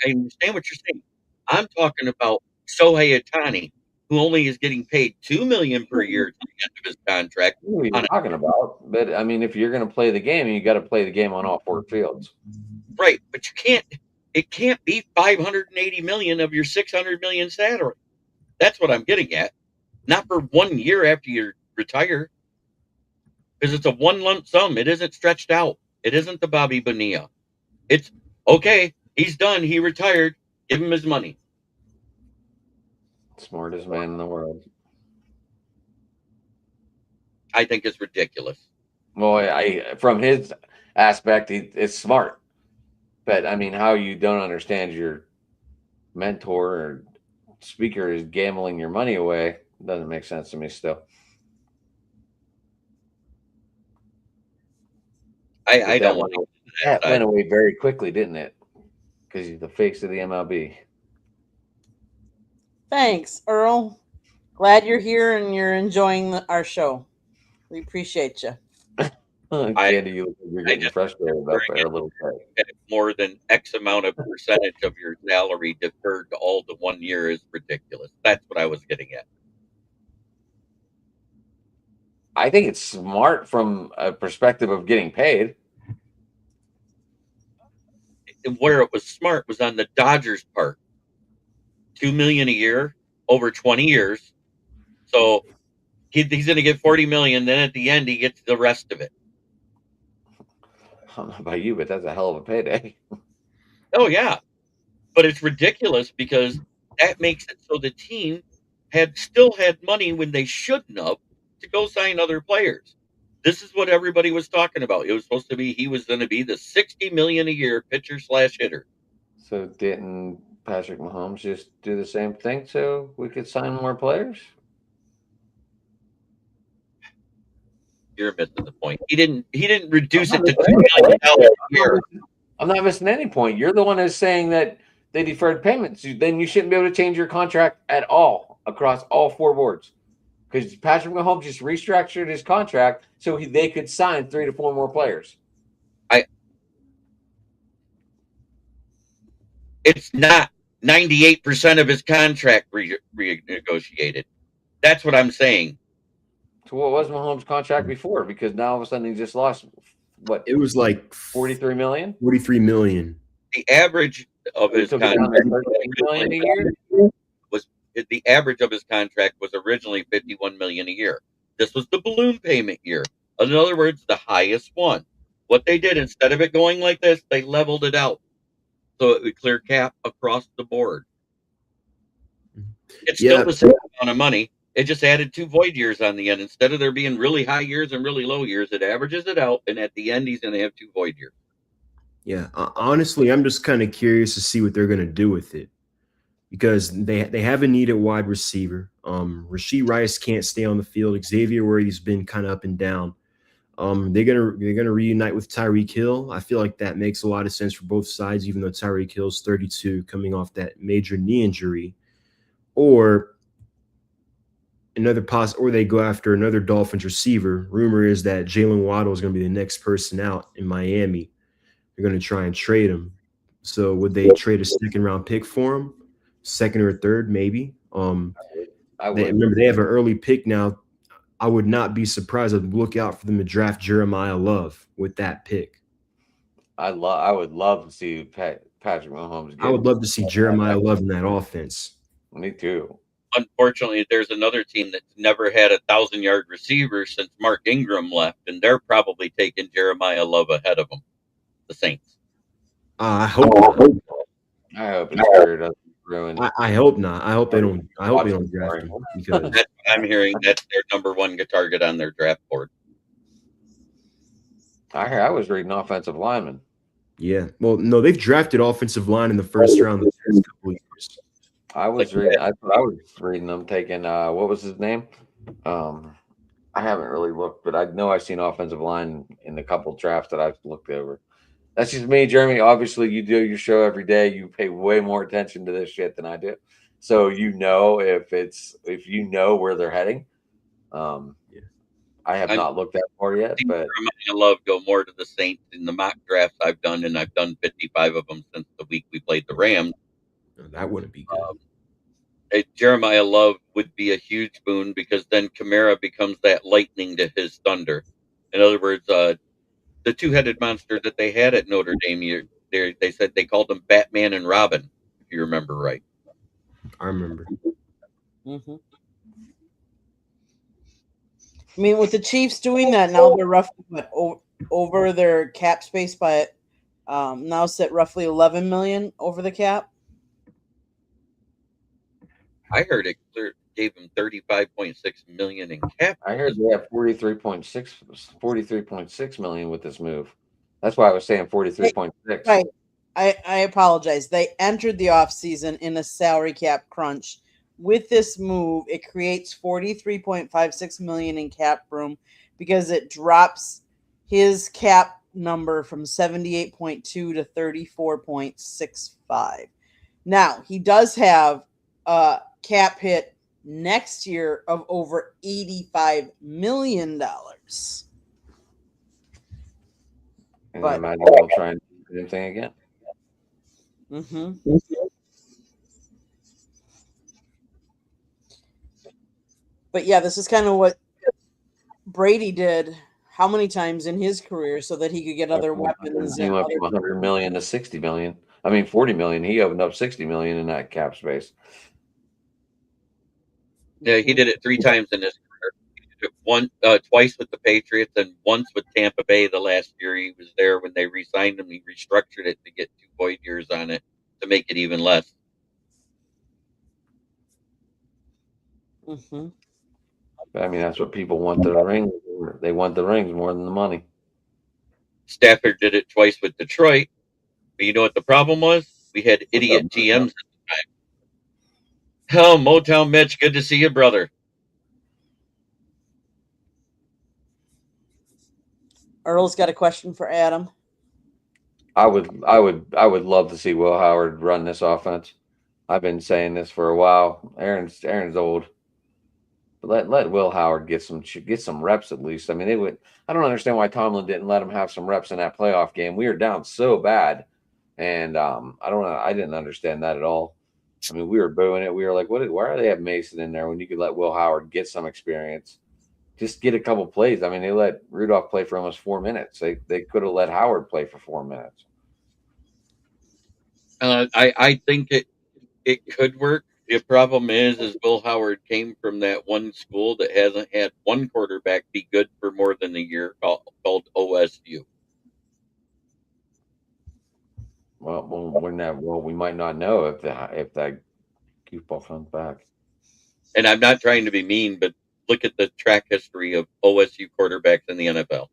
D: understand what you're saying. I'm talking about Shohei Ohtani, who only is getting paid $2 million per year to the end of his contract.
C: What are you talking about? But I mean, if you're going to play the game, you got to play the game on all four fields.
D: Right, but you can't. It can't be $580 million of your $600 million salary. That's what I'm getting at. Not for 1 year after you retire, because it's a one lump sum. It isn't stretched out. It isn't the Bobby Bonilla. It's okay. He's done. He retired. Give him his money.
C: Smartest man in the world.
D: I think it's ridiculous.
C: Well, from his aspect, it's smart. But I mean, how you don't understand your mentor or speaker is gambling your money away doesn't make sense to me still.
D: I don't want
C: that went away very quickly, didn't it? Because he's the face of the MLB.
A: Thanks, Earl. Glad you're here and you're enjoying our show. We appreciate you.
C: Candy, you're getting frustrated about that a little bit.
D: More than X amount of percentage of your salary deferred to all to 1 year is ridiculous. That's what I was getting at.
C: I think it's smart from a perspective of getting paid.
D: Where it was smart was on the Dodgers' part. $2 million a year over 20 years. So he's going to get $40 million. Then at the end, he gets the rest of it.
C: I don't know about you, but that's a hell of a payday.
D: Oh, yeah. But it's ridiculous because that makes it so the team still had money when they shouldn't have to go sign other players. This is what everybody was talking about. It was supposed to be he was going to be the $60 million a year pitcher/hitter.
C: So didn't Patrick Mahomes just do the same thing so we could sign more players?
D: You're missing the point. He didn't reduce it to $2 million a year.
C: I'm not missing any point. You're the one who's saying that they deferred payments. Then you shouldn't be able to change your contract at all across all four boards. Because Patrick Mahomes just restructured his contract so they could sign 3 to 4 more players.
D: It's not 98% of his contract renegotiated. That's what I'm saying.
C: So what was Mahomes' contract before? Because now all of a sudden he just lost what?
B: It was like
C: $43 million.
B: $43 million.
D: The average of his contract the average of his contract was originally $51 million a year. This was the balloon payment year. In other words, the highest one. What they did, instead of it going like this, they leveled it out so it would clear cap across the board. It's still the same amount of money. It just added 2 void years on the end. Instead of there being really high years and really low years, it averages it out, and at the end, he's going to have 2 void years.
B: Yeah, honestly, I'm just kind of curious to see what they're going to do with it because they have a needed wide receiver. Rashee Rice can't stay on the field. Xavier Worthy's been kind of up and down. They're gonna reunite with Tyreek Hill. I feel like that makes a lot of sense for both sides, even though Tyreek Hill's 32, coming off that major knee injury, or they go after another Dolphins receiver. Rumor is that Jalen Waddle is going to be the next person out in Miami. They're going to try and trade him. So would they trade a 2nd round pick for him? 2nd or 3rd, maybe. Remember, they have an early pick now. I would not be surprised. I'd look out for them to draft Jeremiah Love with that pick.
C: I would love to see Patrick Mahomes
B: I would love to see Jeremiah Love in that offense.
C: Me too.
D: Unfortunately, there's another team that's never had a 1,000-yard receiver since Mark Ingram left, and they're probably taking Jeremiah Love ahead of him, the Saints.
B: I hope not.
C: I hope his career doesn't ruin.
B: I hope not. I hope they don't. I hope they don't draft him because
D: That's what I'm hearing. That's their number one target on their draft board.
C: I was reading offensive lineman.
B: yeah. Well, no, they've drafted offensive line in the first round the past couple of years.
C: I was reading them taking what was his name? I haven't really looked, but I know I've seen offensive line in the couple drafts that I've looked over. That's just me, Jeremy. Obviously, you do your show every day. You pay way more attention to this shit than I do, so you know if you know where they're heading. I have not looked that far yet, but
D: I love go more to the Saints in the mock drafts I've done, and I've done 55 of them since the week we played the Rams.
B: No, that wouldn't be good.
D: Jeremiah Love would be a huge boon because then Kamara becomes that lightning to his thunder. In other words, the two-headed monster that they had at Notre Dame, they said they called them Batman and Robin, if you remember right.
B: I remember.
A: Mm-hmm. I mean, with the Chiefs doing that now, they're roughly over their cap space by now set roughly 11 million over the cap.
D: I heard it gave him 35.6 million in cap.
C: I heard they have 43.6 million with this move. That's why I was saying 43.6.
A: Right. I apologize. They entered the offseason in a salary cap crunch. With this move, it creates 43.56 million in cap room because it drops his cap number from 78.2 to 34.65. Now, he does have a cap hit next year of over $85 million.
C: And I imagine they'll try and do the same thing again.
A: Mm-hmm. But yeah, this is kind of what Brady did how many times in his career so that he could get other weapons.
C: He went from 100 million to 60 million. I mean, 40 million. He opened up 60 million in that cap space.
D: Yeah, he did it 3 times in his career. He did it twice with the Patriots and once with Tampa Bay the last year he was there when they re-signed him. He restructured it to get 2 void years on it to make it even less.
A: Mm-hmm.
C: I mean, that's what people want the rings. They want the rings more than the money.
D: Stafford did it twice with Detroit. But you know what the problem was? We had idiot GMs at the time. Oh, Motown Mitch, good to see you, brother.
A: Earl's got a question for Adam.
C: I would love to see Will Howard run this offense. I've been saying this for a while. Aaron's old. But let Will Howard get some reps at least. I mean, I don't understand why Tomlin didn't let him have some reps in that playoff game. We were down so bad, and I didn't understand that at all. I mean, we were booing it. We were like, why do they have Mason in there when you could let Will Howard get some experience? Just get a couple plays. I mean, they let Rudolph play for almost 4 minutes. They could have let Howard play for 4 minutes.
D: I think it could work. The problem is Will Howard came from that one school that hasn't had one quarterback be good for more than a year called OSU.
C: Well, we might not know if that goofball comes back.
D: And I'm not trying to be mean, but look at the track history of OSU quarterbacks in the NFL.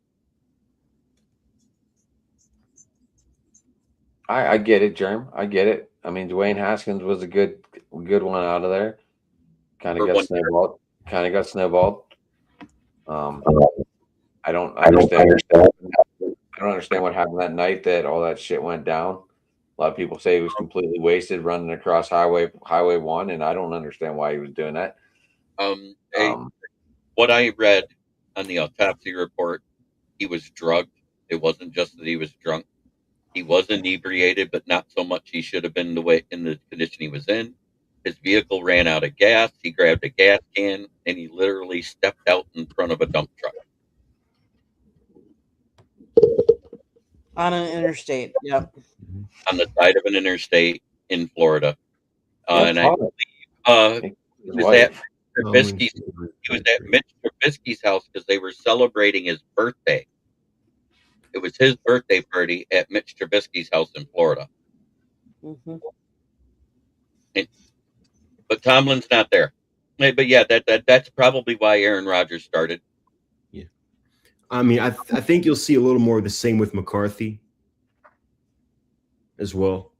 C: I get it, Jerm. I get it. I mean, Dwayne Haskins was a good one out of there. Kind of got snowballed. I don't understand. I don't understand what happened that night that all that shit went down. A lot of people say he was completely wasted running across Highway 1, and I don't understand why he was doing that.
D: What I read on the autopsy report, he was drugged. It wasn't just that he was drunk. He was inebriated, but not so much he should have been in the condition he was in. his vehicle ran out of gas. He grabbed a gas can and he literally stepped out in front of a dump truck
A: On an interstate. Yep.
D: on the side of an interstate in Florida. And I he was at Trubisky's. He was at Mitch Trubisky's house because they were celebrating his birthday. It was his birthday party at Mitch Trubisky's house in Florida.
A: Mm-hmm.
D: But Tomlin's not there. But yeah, that's probably why Aaron Rodgers started.
B: Yeah, I mean, I think you'll see a little more of the same with McCarthy as well,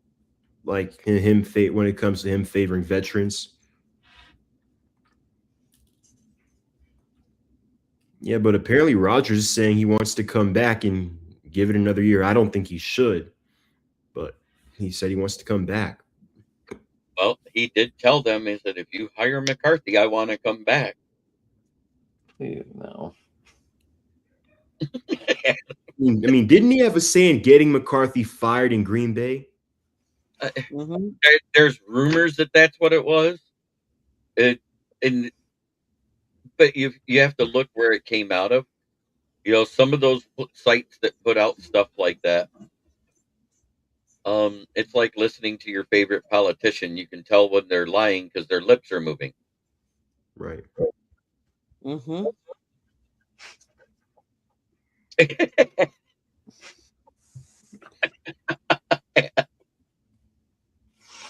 B: like him when it comes to him favoring veterans. Yeah, but apparently Rodgers is saying he wants to come back and give it another year. I don't think he should, but he said he wants to come back.
D: Well, he did tell them, he said, if you hire McCarthy, I want to come back.
C: No.
B: I mean, didn't he have a saying, getting McCarthy fired in Green Bay?
A: Mm-hmm.
D: There's rumors that that's what it was. But you have to look where it came out of. You know, some of those sites that put out stuff like that, it's like listening to your favorite politician. You can tell when they're lying because their lips are moving.
B: Right.
A: Mm-hmm.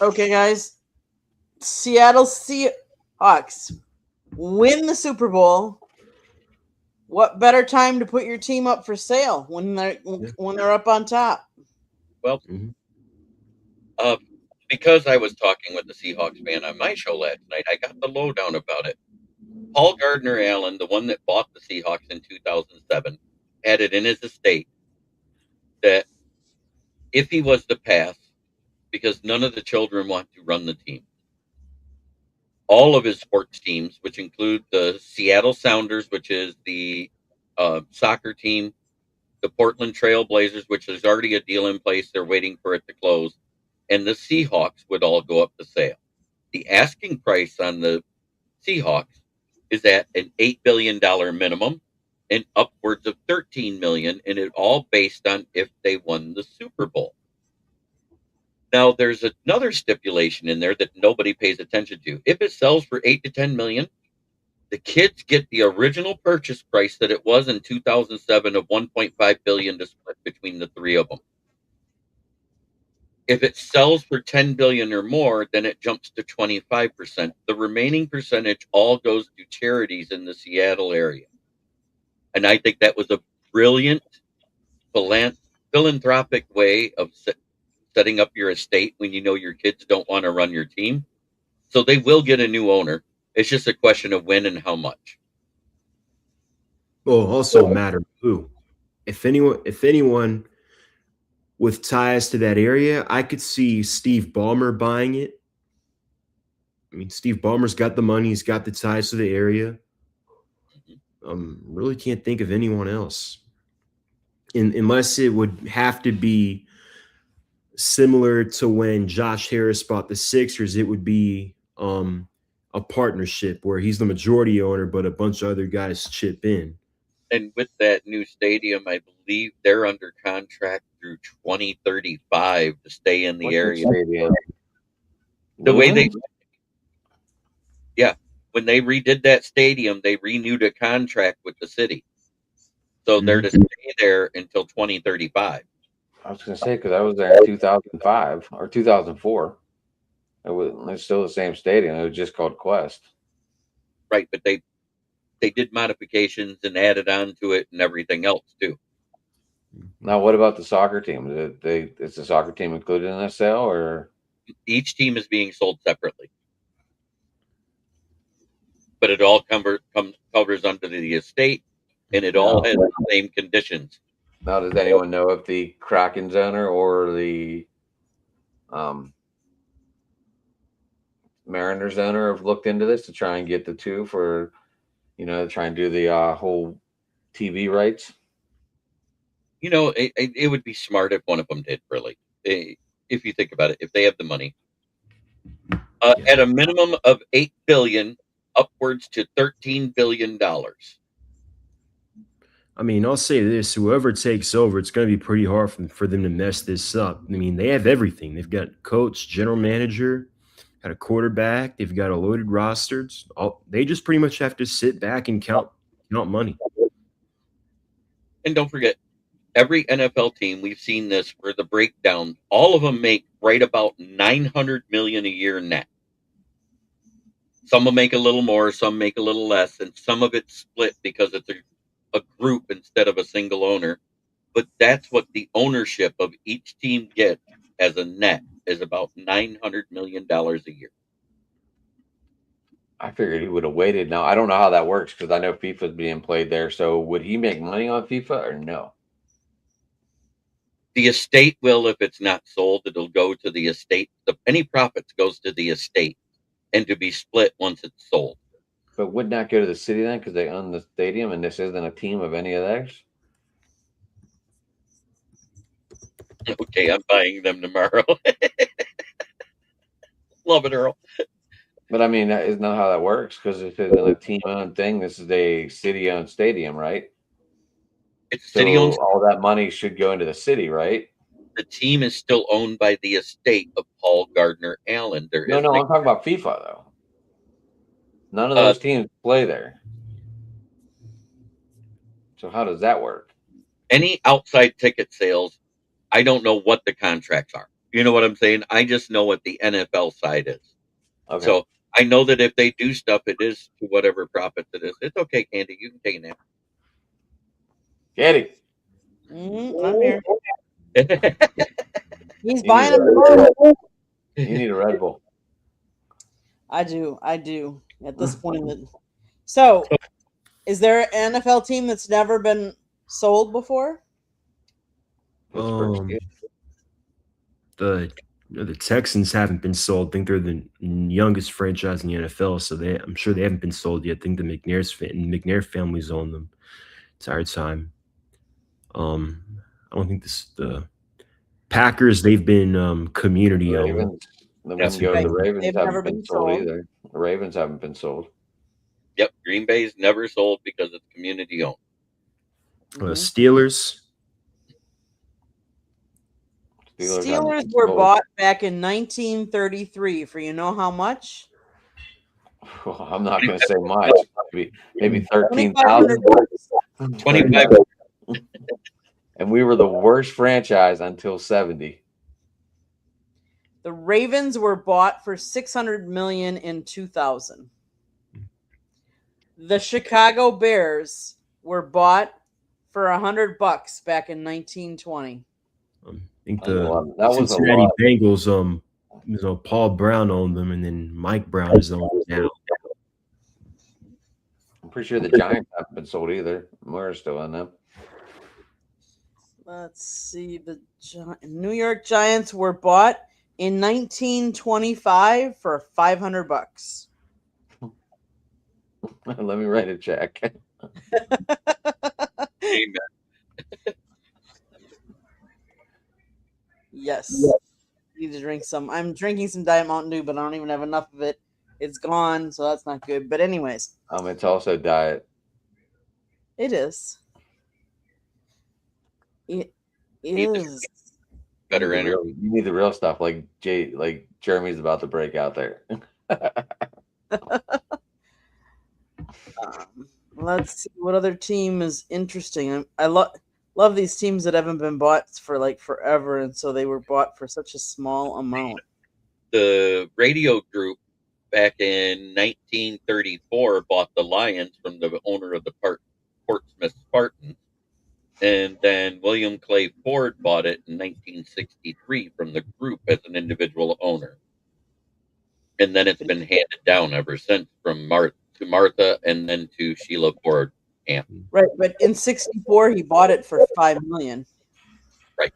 A: Okay, guys. Seattle Seahawks win the Super Bowl. What better time to put your team up for sale when they're up on top?
D: Well, because I was talking with the Seahawks fan on my show last night, I got the lowdown about it. Paul Gardner Allen, the one that bought the Seahawks in 2007, had it in his estate that if he was to pass, because none of the children want to run the team, all of his sports teams, which include the Seattle Sounders, which is the soccer team, the Portland Trail Blazers, which is already a deal in place, they're waiting for it to close, and the Seahawks would all go up for sale. The asking price on the Seahawks is at an $8 billion minimum and upwards of $13 million, and it all based on if they won the Super Bowl. Now, there's another stipulation in there that nobody pays attention to. If it sells for 8 to 10 million, the kids get the original purchase price that it was in 2007 of 1.5 billion to split between the three of them. If it sells for 10 billion or more, then it jumps to 25%. The remaining percentage all goes to charities in the Seattle area. And I think that was a brilliant philanthropic way of setting up your estate when you know your kids don't want to run your team. So they will get a new owner. It's just a question of when and how much.
B: Well, also a matter of who. If anyone with ties to that area, I could see Steve Ballmer buying it. I mean, Steve Ballmer's got the money. He's got the ties to the area. Really can't think of anyone else. Unless it would have to be similar to when Josh Harris bought the Sixers, it would be a partnership where he's the majority owner, but a bunch of other guys chip in.
D: And with that new stadium, I believe they're under contract through 2035 to stay in the area. The way they, when they redid that stadium, they renewed a contract with the city. So they're to stay there until 2035.
C: I was going to say, because I was there in 2005 or 2004. It's still the same stadium. It was just called Quest.
D: Right, but they did modifications and added on to it and everything else too.
C: Now, what about the soccer team? Is the soccer team included in that sale, or
D: each team is being sold separately? But it all covers under the estate, and it all has the same conditions.
C: Now, does anyone know if the Kraken's owner or the Mariners owner have looked into this to try and get the two for, try and do the whole TV rights?
D: It would be smart if one of them did, really. If you think about it, if they have the money. At a minimum of $8 billion, upwards to $13 billion.
B: I mean, I'll say this: whoever takes over, it's going to be pretty hard for them to mess this up. I mean, they have everything. They've got coach, general manager, got a quarterback. They've got a loaded roster. They just pretty much have to sit back and count money.
D: And don't forget, every NFL team, we've seen this for the breakdown. All of them make right about $900 million a year net. Some will make a little more, some make a little less, and some of it's split because it's a group instead of a single owner. But that's what the ownership of each team gets as a net is about $900 million a year.
C: I figured he would have waited. Now I don't know how that works because I know FIFA's being played there. So would he make money on FIFA or no?
D: The estate will, if it's not sold, it'll go to the estate. Any profits goes to the estate and to be split once it's sold.
C: But wouldn't that go to the city then because they own the stadium and this isn't a team of any of theirs?
D: Okay, I'm buying them tomorrow. Love it, Earl.
C: But I mean, that isn't that how that works? Because if it's a team-owned thing, this is a city-owned stadium, right?
D: It's
C: So
D: city-owned.
C: all that money should go into the city, right?
D: The team is still owned by the estate of Paul Gardner Allen.
C: No, I'm talking about FIFA though. None of those teams play there. So how does that work?
D: Any outside ticket sales, I don't know what the contracts are. You know what I'm saying? I just know what the NFL side is.
C: Okay.
D: So I know that if they do stuff, it is to whatever profits it is. It's okay, Candy. You can take a nap.
C: Eddie.
A: I'm here. He's
C: You
A: buying
C: need
A: them.
C: You need a Red Bull.
A: I do. At this point. So, is there an NFL team that's never been sold before?
B: The Texans haven't been sold. I think they're the youngest franchise in the NFL, so I'm sure they haven't been sold yet. I think the McNair family's owned them entire time. I don't think the Packers, they've been community owned.
C: The Ravens haven't been sold either. The Ravens haven't been sold.
D: Yep, Green Bay's never sold because it's community owned.
B: Steelers.
A: Steelers were bought back in 1933 for you know how much?
C: Well, I'm not going to say much. Maybe 13,000.
D: 25.
C: And we were the worst franchise until 70.
A: The Ravens were bought for $600 million in 2000. The Chicago Bears were bought for $100 back in 1920.
B: I think the Cincinnati Bengals, Paul Brown owned them, and then Mike Brown is owned now.
C: I'm pretty sure the Giants haven't been sold either. We're still on them.
A: Let's see. The New York Giants were bought in 1925 for $500.
C: Let me write a check.
D: Amen.
A: Yes. Need to drink some. I'm drinking some Diet Mountain Dew, but I don't even have enough of it. It's gone, so that's not good. But anyways.
C: It's also diet.
A: It is. It is.
D: Better energy.
C: You need the real stuff, like Jeremy's about to break out there.
A: Let's see what other team is interesting. I love these teams that haven't been bought for like forever, and so they were bought for such a small amount.
D: The radio group back in 1934 bought the Lions from the owner of the Portsmouth Spartans. And then William Clay Ford bought it in 1963 from the group as an individual owner. And then it's been handed down ever since from Martha and then to Sheila Ford.
A: Right, but in 64 he bought it for $5 million.
D: Right.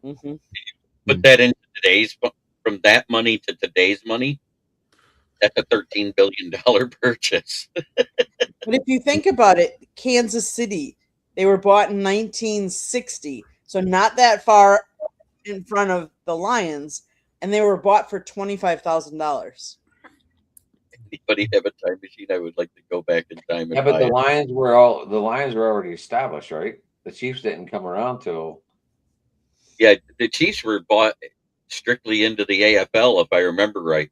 A: Mm-hmm.
D: Put that into from that money to today's money, that's a $13 billion purchase.
A: But if you think about it, Kansas City, they were bought in 1960, so not that far in front of the Lions, and they were bought for $25,000.
D: Anybody have a time machine? I would like to go back in time and
C: Yeah, but
D: buy
C: the
D: it.
C: Lions were already established, right? The Chiefs didn't come around till
D: Yeah, the Chiefs were bought strictly into the AFL, if I remember right.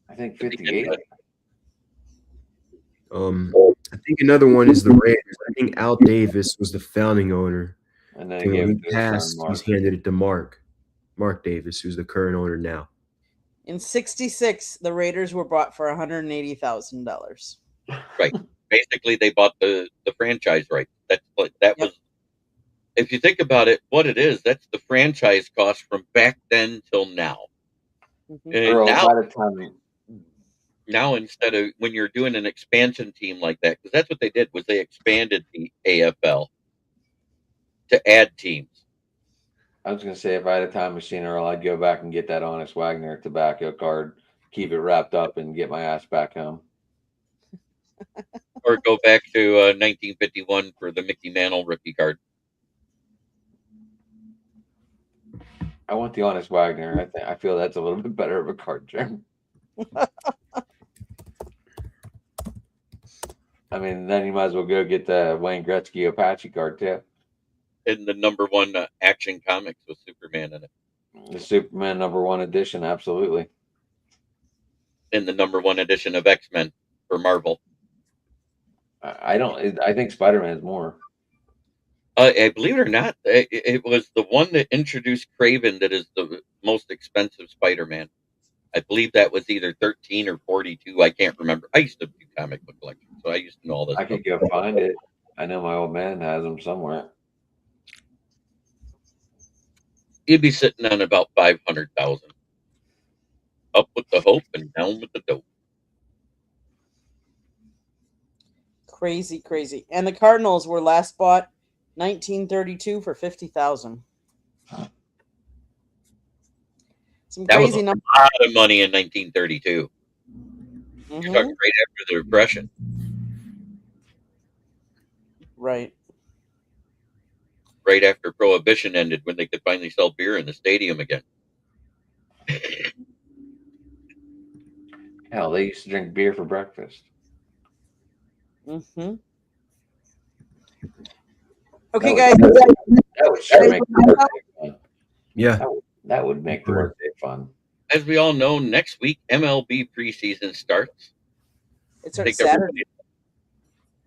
C: I think
D: But they didn't
C: 58.
B: I think another one is the Raiders. I think Al Davis was the founding owner.
C: And then he
B: And
C: gave
B: when
C: it
B: he
C: to his son,
B: passed,
C: Mark.
B: he's handed it to Mark Davis, who's the current owner now.
A: In '66, the Raiders were bought for $180,000.
D: Right. Basically, they bought the franchise right. That
A: Yep.
D: was, if you think about it, what it is. That's the franchise cost from back then till now.
A: Mhm.
D: And
C: Earl,
D: now,
C: by the time
D: instead of when you're doing an expansion team like that, because that's what they did was they expanded the AFL to add teams.
C: I was gonna say if I had a time machine, Earl, I'd go back and get that Honest Wagner tobacco card, keep it wrapped up, and get my ass back home.
D: Or go back to 1951 for the Mickey Mantle rookie card.
C: I want the Honest Wagner. I feel that's a little bit better of a card, Jim. I mean, then you might as well go get the Wayne Gretzky Apache card too.
D: And the number one Action Comics with Superman in it.
C: The Superman #1 edition, absolutely.
D: And the number one edition of X-Men for Marvel.
C: I don't. I think Spider-Man is more.
D: I believe it or not, it was the one that introduced Craven that is the most expensive Spider-Man. I believe that was either 13 or 42. I can't remember. I used to do comic book collecting, so I used to know all this.
C: I could go find it. I know my old man has them somewhere.
D: You'd be sitting on about 500,000. Up with the hope and down with the dope.
A: Crazy, crazy. And the Cardinals were last bought 1932 for $50,000. Some
D: That was
A: crazy
D: a
A: numbers.
D: lot of money in 1932. You're talking right after the Depression.
A: Right.
D: Right after Prohibition ended, when they could finally sell beer in the stadium again.
C: Hell, they used to drink beer for breakfast.
A: Okay,
C: That
A: guys.
C: That would sure make the workday fun.
B: Yeah.
C: That would make the workday fun.
D: As we all know, next week MLB preseason starts.
A: It starts Saturday.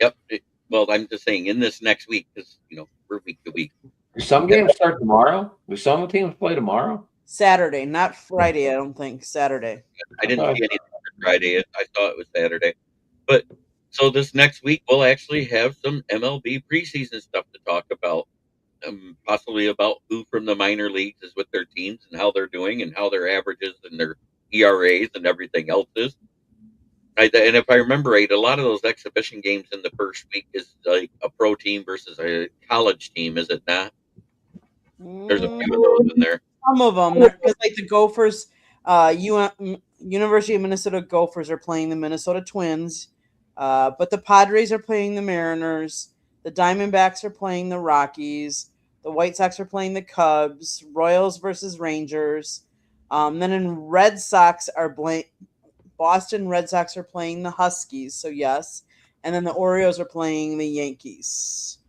D: Yep. Well, I'm just saying in this next week because we're week to week.
C: Do some games start tomorrow? Do some teams play tomorrow?
A: Saturday, not Friday. I don't think Saturday.
D: I didn't see anything for Friday. I thought it was Saturday. But so this next week we'll actually have some MLB preseason stuff to talk about. Possibly about who from the minor leagues is with their teams and how they're doing and how their averages and their ERAs and everything else is. And if I remember right, a lot of those exhibition games in the first week is like a pro team versus a college team, is it not? There's a few of those in there.
A: Some of them, because like the Gophers, University of Minnesota Gophers are playing the Minnesota Twins, but the Padres are playing the Mariners. The Diamondbacks are playing the Rockies. The White Sox are playing the Cubs. Royals versus Rangers. Then in Red Sox Boston Red Sox are playing the Huskies. So yes, and then the Orioles are playing the Yankees,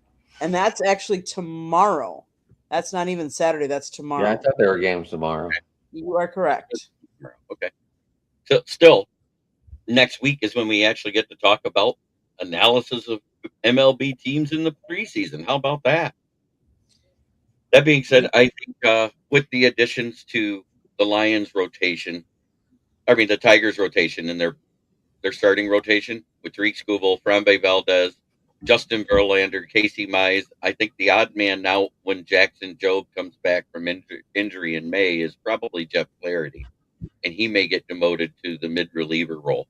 A: and that's actually tomorrow. That's not even Saturday. That's tomorrow.
C: Yeah, I thought there were games tomorrow.
A: You are correct.
D: Okay. So still, next week is when we actually get to talk about analysis of MLB teams in the preseason. How about that? That being said, I think with the additions to the Lions rotation, the Tigers rotation and their starting rotation with Tariq Skubal, Frambe Valdez, Justin Verlander, Casey Mize, I think the odd man now when Jackson Jobe comes back from injury in May is probably Jeff Flaherty, and he may get demoted to the mid reliever role.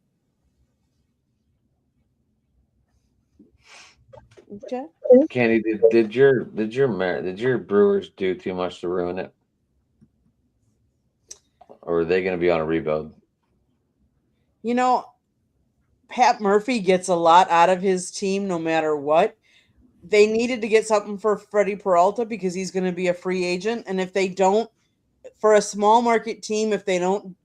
A: Okay.
C: Kenny, did your Brewers do too much to ruin it, or are they going to be on a rebuild?
A: Pat Murphy gets a lot out of his team no matter what. They needed to get something for Freddie Peralta because he's going to be a free agent, and if they don't, for a small market team, if they don't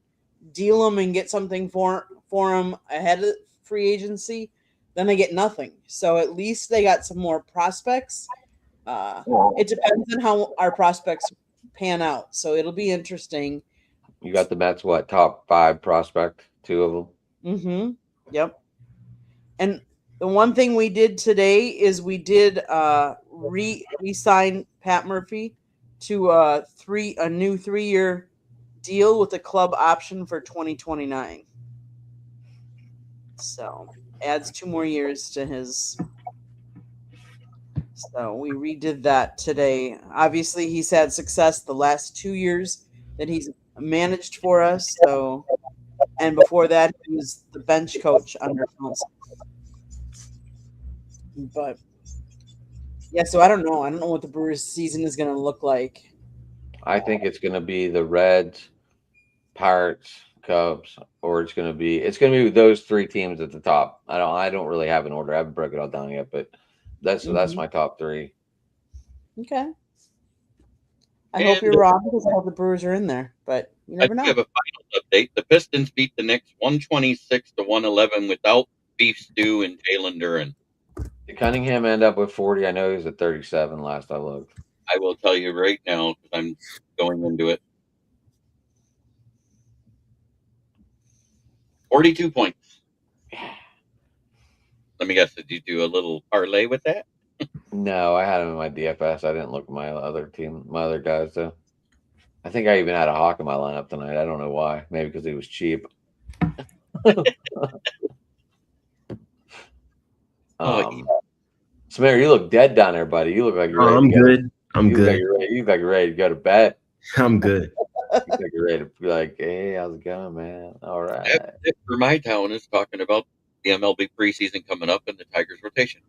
A: deal them and get something for them ahead of free agency, then they get nothing. So at least they got some more prospects. It depends on how our prospects pan out. So it'll be interesting.
C: You got the Mets, top 5 prospect, 2 of them.
A: Mm-hmm. Yep. And the one thing we did today is we did re-sign Pat Murphy to a new 3-year deal with a club option for 2029. So adds 2 more years to his. So we redid that today. Obviously, he's had success the last 2 years that he's managed for us. So, and before that, he was the bench coach under Council. But yeah, so I don't know. I don't know what the Brewers' season is going to look like.
C: I think it's going to be the Reds, Pirates, Cubs, or it's going to be those 3 teams at the top. I don't really have an order. I haven't broken it all down yet, but that's my top 3.
A: Okay. I hope you're wrong because I hope the Brewers are in there, but you never know.
D: I have a final update. The Pistons beat the Knicks 126-111 without Beef Stew and Jalen Duren.
C: Did Cunningham end up with 40? I know he was at 37 last I looked.
D: I will tell you right now because I'm going into it. 42 points. Let me guess, did you do a little parlay with that?
C: No, I had him in my DFS. I didn't look at my other guys though. I think I even had a Hawk in my lineup tonight. I don't know why. Maybe because he was cheap. Samir, you look dead down there, buddy. You look like you're ready.
B: I'm good. I'm good.
C: You look like you're ready to go to bed.
B: I'm good.
C: You look like you're ready to be like, hey, how's it going, man? All right.
D: That's it for my town is talking about the MLB preseason coming up and the Tigers rotation.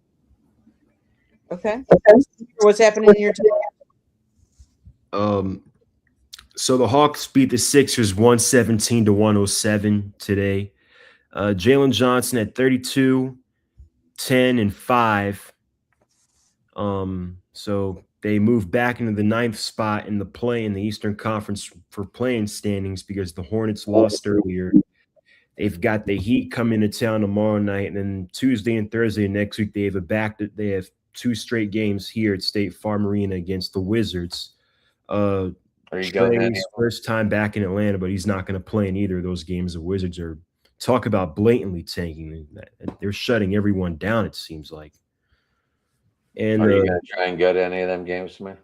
A: Okay. What's happening in your
B: team? So the Hawks beat the Sixers 117-107 today. Jalen Johnson at 32, 10, and 5. So they moved back into the 9th spot in the Eastern Conference for playing standings because the Hornets lost earlier. They've got the Heat coming to town tomorrow night, and then Tuesday and Thursday next week they have 2 straight games here at State Farm Arena against the Wizards.
C: Are you going?
B: First time back in Atlanta, but he's not going to play in either of those games. The Wizards are talk about blatantly tanking. They're shutting everyone down, it seems like. And
C: are you going to try and go to any of them games, man?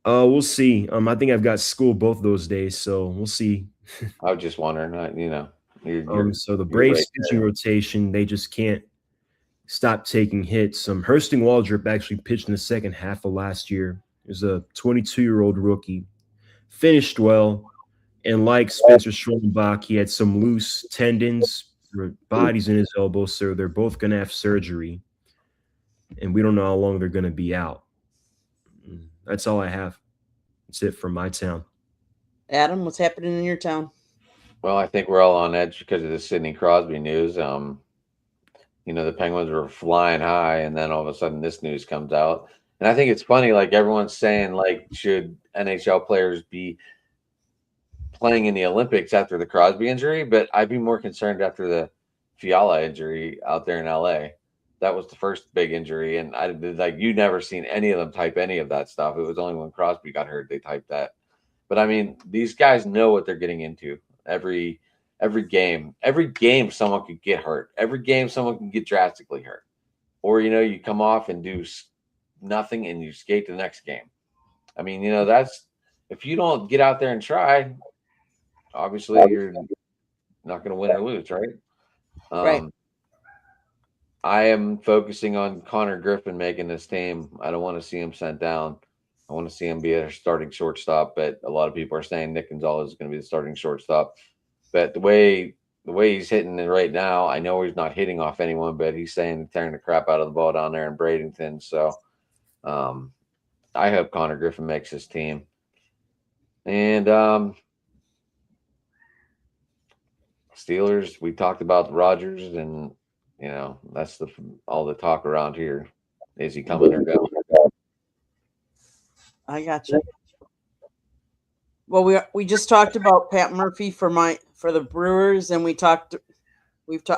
B: We'll see. I think I've got school both those days, so we'll see.
C: I was just wondering,
B: so the Braves pitching rotation, they just can't stop taking hits. Hurston Waldrop actually pitched in the second half of last year. He was a 22-year-old rookie, finished well, and like Spencer Schroenbach, he had some loose tendons or bodies in his elbow, so they're both going to have surgery, and we don't know how long they're going to be out. That's all I have. That's it from my town.
A: Adam, what's happening in your town?
C: Well, I think we're all on edge because of the Sidney Crosby news. The Penguins were flying high, and then all of a sudden this news comes out. And I think it's funny, like everyone's saying, like, should NHL players be playing in the Olympics after the Crosby injury? But I'd be more concerned after the Fiala injury out there in LA. That was the first big injury, and you never seen any of them type any of that stuff. It was only when Crosby got hurt they typed that. But I mean, these guys know what they're getting into. Every game, someone could get hurt. Every game, someone can get drastically hurt. Or you come off and do nothing and you skate to the next game. I mean, that's if you don't get out there and try, obviously you're not going to win or lose, right?
A: Right.
C: I am focusing on Connor Griffin making this team. I don't want to see him sent down. I want to see him be a starting shortstop, but a lot of people are saying Nick Gonzalez is going to be the starting shortstop. But the way he's hitting it right now, I know he's not hitting off anyone, but he's tearing the crap out of the ball down there in Bradenton. So I hope Connor Griffin makes his team. And Steelers, we talked about Rodgers, and that's all the talk around here. Is he coming or going?
A: I got you. Well, we just talked about Pat Murphy for the Brewers, and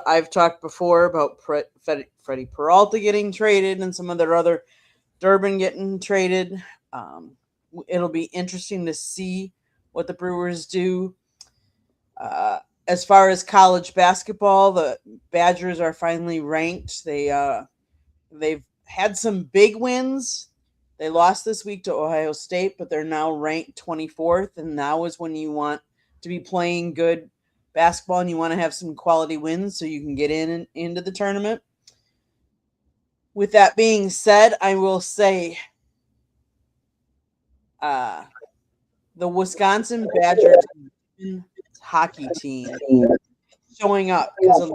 A: I've talked before about Freddie Peralta getting traded and some of their other Durbin getting traded. It'll be interesting to see what the Brewers do. As far as college basketball, the Badgers are finally ranked. They've had some big wins. They lost this week to Ohio State, but they're now ranked 24th, and now is when you want to be playing good basketball and you want to have some quality wins so you can get into the tournament. With that being said, I will say the Wisconsin Badgers hockey team showing up because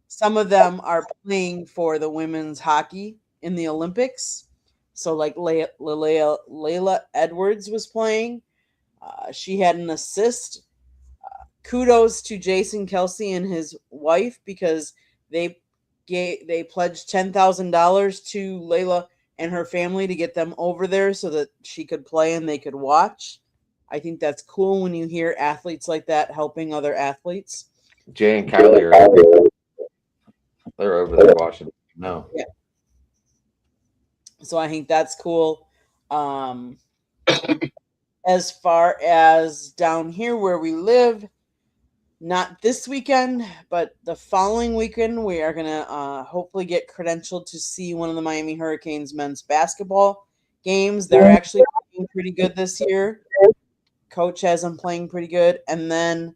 A: some of them are playing for the women's hockey in the Olympics. So like Layla Edwards was playing. She had an assist. Kudos to Jason Kelsey and his wife because they pledged $10,000 to Layla and her family to get them over there so that she could play and they could watch. I think that's cool when you hear athletes like that helping other athletes.
C: Jay and Kylie they're over there watching. No.
A: Yeah. So I think that's cool. As far as down here where we live, not this weekend, but the following weekend, we are going to hopefully get credentialed to see one of the Miami Hurricanes men's basketball games. They're actually playing pretty good this year. Coach has them playing pretty good. And then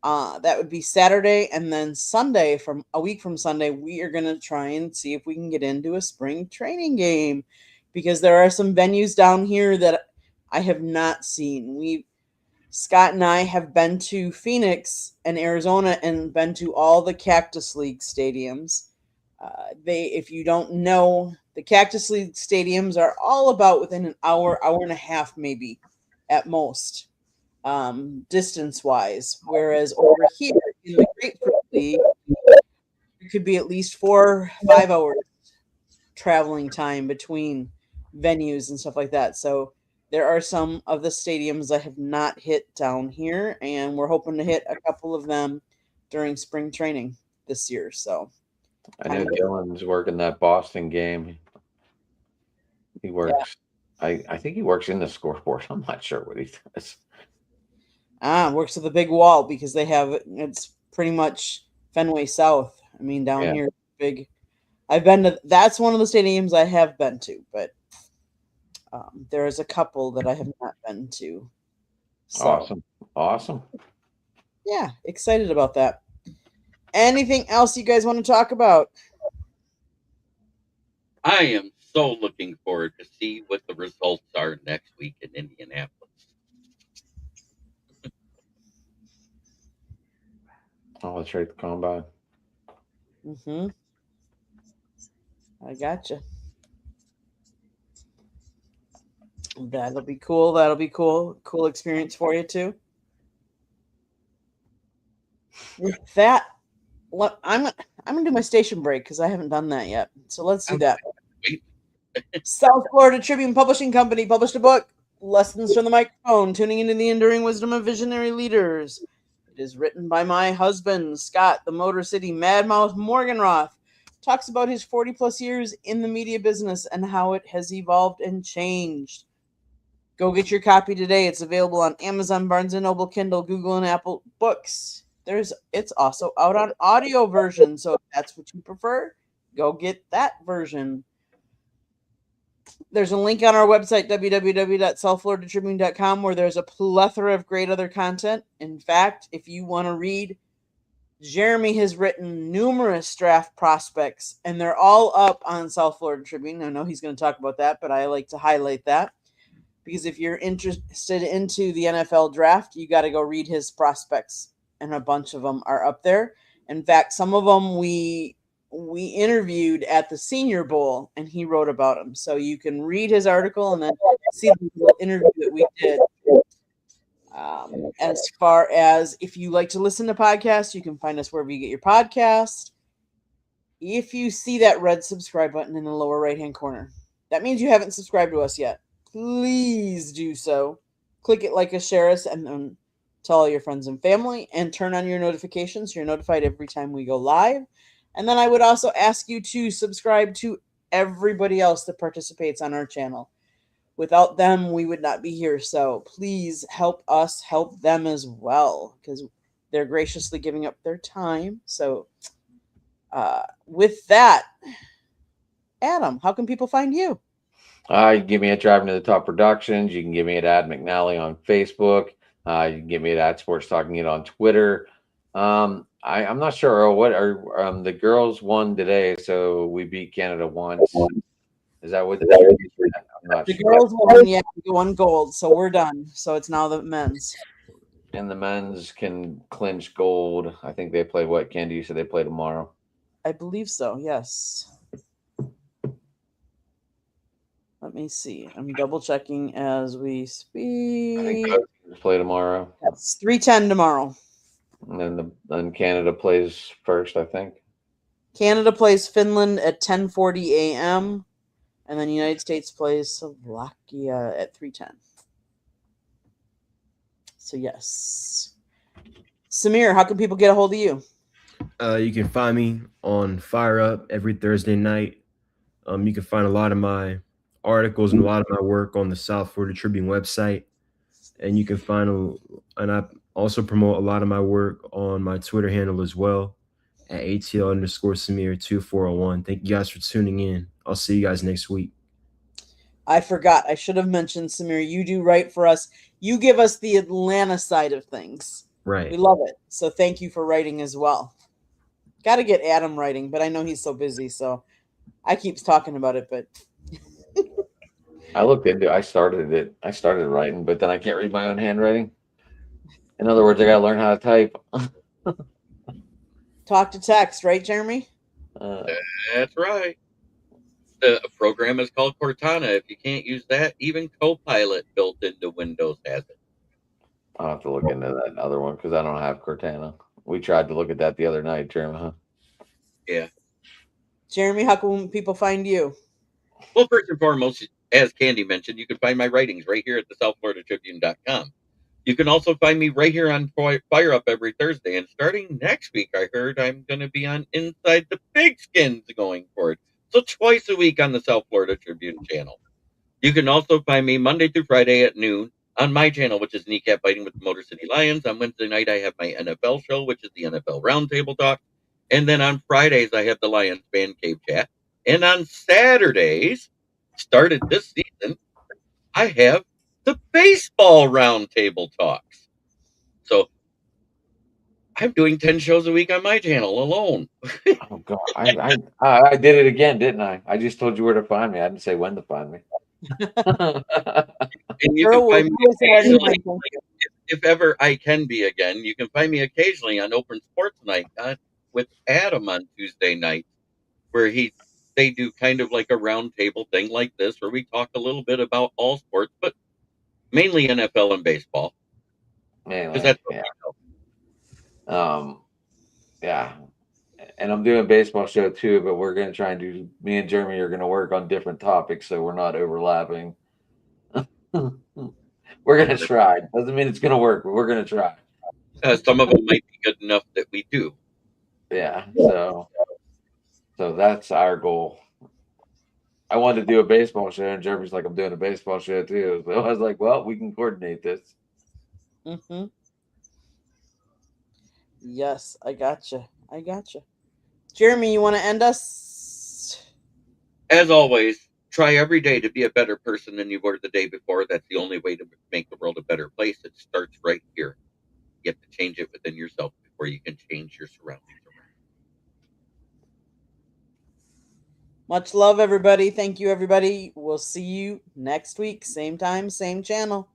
A: that would be Saturday. And then Sunday, from a week from Sunday, we are going to try and see if we can get into a spring training game because there are some venues down here that I have not seen. Scott and I have been to Phoenix and Arizona and been to all the Cactus League stadiums. If you don't know, the Cactus League stadiums are all about within an hour and a half, maybe at most, distance-wise. Whereas over here in the Grapefruit League, it could be at least 4 or 5 hours traveling time between venues and stuff like that. So there are some of the stadiums that have not hit down here, and we're hoping to hit a couple of them during spring training this year. So
C: I know Dylan's working that Boston game. He works. Yeah. I think he works in the scoreboard. I'm not sure what he does.
A: Works at the big wall because it's pretty much Fenway South. I mean, down here, big. That's one of the stadiums I have been to, but there is a couple that I have not been to.
C: So, awesome.
A: Yeah, excited about that. Anything else you guys want to talk about?
D: I am so looking forward to see what the results are next week in Indianapolis.
C: Oh, let's rate the combine.
A: Mm-hmm. I gotcha. That'll be cool. Cool experience for you too. With that, I'm gonna do my station break because I haven't done that yet. So let's do that. South Florida Tribune Publishing Company published a book, Lessons from the Microphone, Tuning into the Enduring Wisdom of Visionary Leaders. It is written by my husband, Scott, the Motor City Madmouth Morganroth. Talks about his 40-plus years in the media business and how it has evolved and changed. Go get your copy today. It's available on Amazon, Barnes & Noble, Kindle, Google, and Apple Books. It's also out on audio version, so if that's what you prefer, go get that version. There's a link on our website, www.southfloridatribune.com, where there's a plethora of great other content. In fact, if you want to read, Jeremy has written numerous draft prospects, and they're all up on South Florida Tribune. I know he's going to talk about that, but I like to highlight that. Because if you're interested into the NFL draft, you got to go read his prospects, and a bunch of them are up there. In fact, some of them we interviewed at the Senior Bowl, and he wrote about them. So you can read his article and then see the interview that we did. As far as if you like to listen to podcasts, you can find us wherever you get your podcast. If you see that red subscribe button in the lower right-hand corner, that means you haven't subscribed to us yet. Please do so. click it, like us, share us, and then tell all your friends and family, and turn on your notifications so you're notified every time we go live. And then I would also ask you to subscribe to everybody else that participates on our channel. Without them, we would not be here. So please help us help them as well, because they're graciously giving up their time. So with that, Adam, how can people find you?
C: You can give me at Driving to the Top Productions. You can give me at Ad McNally on Facebook. You can give me at Sports Talking It on Twitter. I'm not sure what are the girls won today, so we beat Canada once. Is that what? I'm not
A: The
C: sure.
A: girls won gold, so we're done. So it's now the men's.
C: And the men's can clinch gold. I think they play what? Candy, you said they play tomorrow.
A: I believe so. Yes. Let me see. I'm double checking as we speak.
C: I think they play tomorrow.
A: That's 3:10 tomorrow.
C: And then Canada plays first, I think.
A: Canada plays Finland at 10:40 a.m. and then United States plays Slovakia at 3:10. So yes. Samir, how can people get a hold of you?
B: You can find me on Fire Up every Thursday night. You can find a lot of my articles and a lot of my work on the South Florida Tribune website. And you can find and I also promote a lot of my work on my Twitter handle as well at ATL_Samir2401. Thank you guys for tuning in. I'll see you guys next week.
A: I forgot. I should have mentioned, Samir, you do write for us. You give us the Atlanta side of things.
B: Right.
A: We love it. So thank you for writing as well. Got to get Adam writing, but I know he's so busy, so I keep talking about it, but
C: I looked into it. I started writing, but then I can't read my own handwriting. In other words, I got to learn how to type.
A: talk to text, right, Jeremy?
D: That's right. The program is called Cortana. If you can't use that, even Copilot built into Windows has it.
C: I'll have to look into that other one because I don't have Cortana. We tried to look at that the other night, Jeremy. Huh?
D: Yeah.
A: Jeremy, how can people find you?
D: Well, first and foremost, as Candy mentioned, you can find my writings right here at the SouthFloridaTribune.com. You can also find me right here on Fire Up every Thursday. And starting next week, I heard I'm going to be on Inside the Pigskins going forward. So twice a week on the South Florida Tribune channel. You can also find me Monday through Friday at noon on my channel, which is Kneecap Biting with the Motor City Lions. On Wednesday night, I have my NFL show, which is the NFL Roundtable Talk. And then on Fridays, I have the Lions Fan Cave Chat. And on Saturdays, started this season, I have the Baseball Roundtable Talks. So I'm doing 10 shows a week on my channel alone.
C: Oh God, I did it again, didn't I? I just told you where to find me. I didn't say when to find me.
D: And you can find me occasionally, if ever I can be again. You can find me occasionally on Open Sports Night with Adam on Tuesday night, where they do kind of like a roundtable thing like this, where we talk a little bit about all sports, but mainly NFL and baseball.
C: Anyway,
D: That's
C: yeah. And I'm doing a baseball show too, but we're going to try and do. Me and Jeremy are going to work on different topics, so we're not overlapping. We're going to try. Doesn't mean it's going to work, but we're going to try.
D: some of them might be good enough that we do.
C: Yeah. So that's our goal. I wanted to do a baseball show, and Jeremy's like, I'm doing a baseball show too. So I was like, well, we can coordinate this.
A: Mm-hmm. Yes, I gotcha. Jeremy, you want to end us?
D: As always, try every day to be a better person than you were the day before. That's the only way to make the world a better place. It starts right here. You have to change it within yourself before you can change your surroundings around.
A: Much love, everybody. Thank you, everybody. We'll see you next week. Same time, same channel.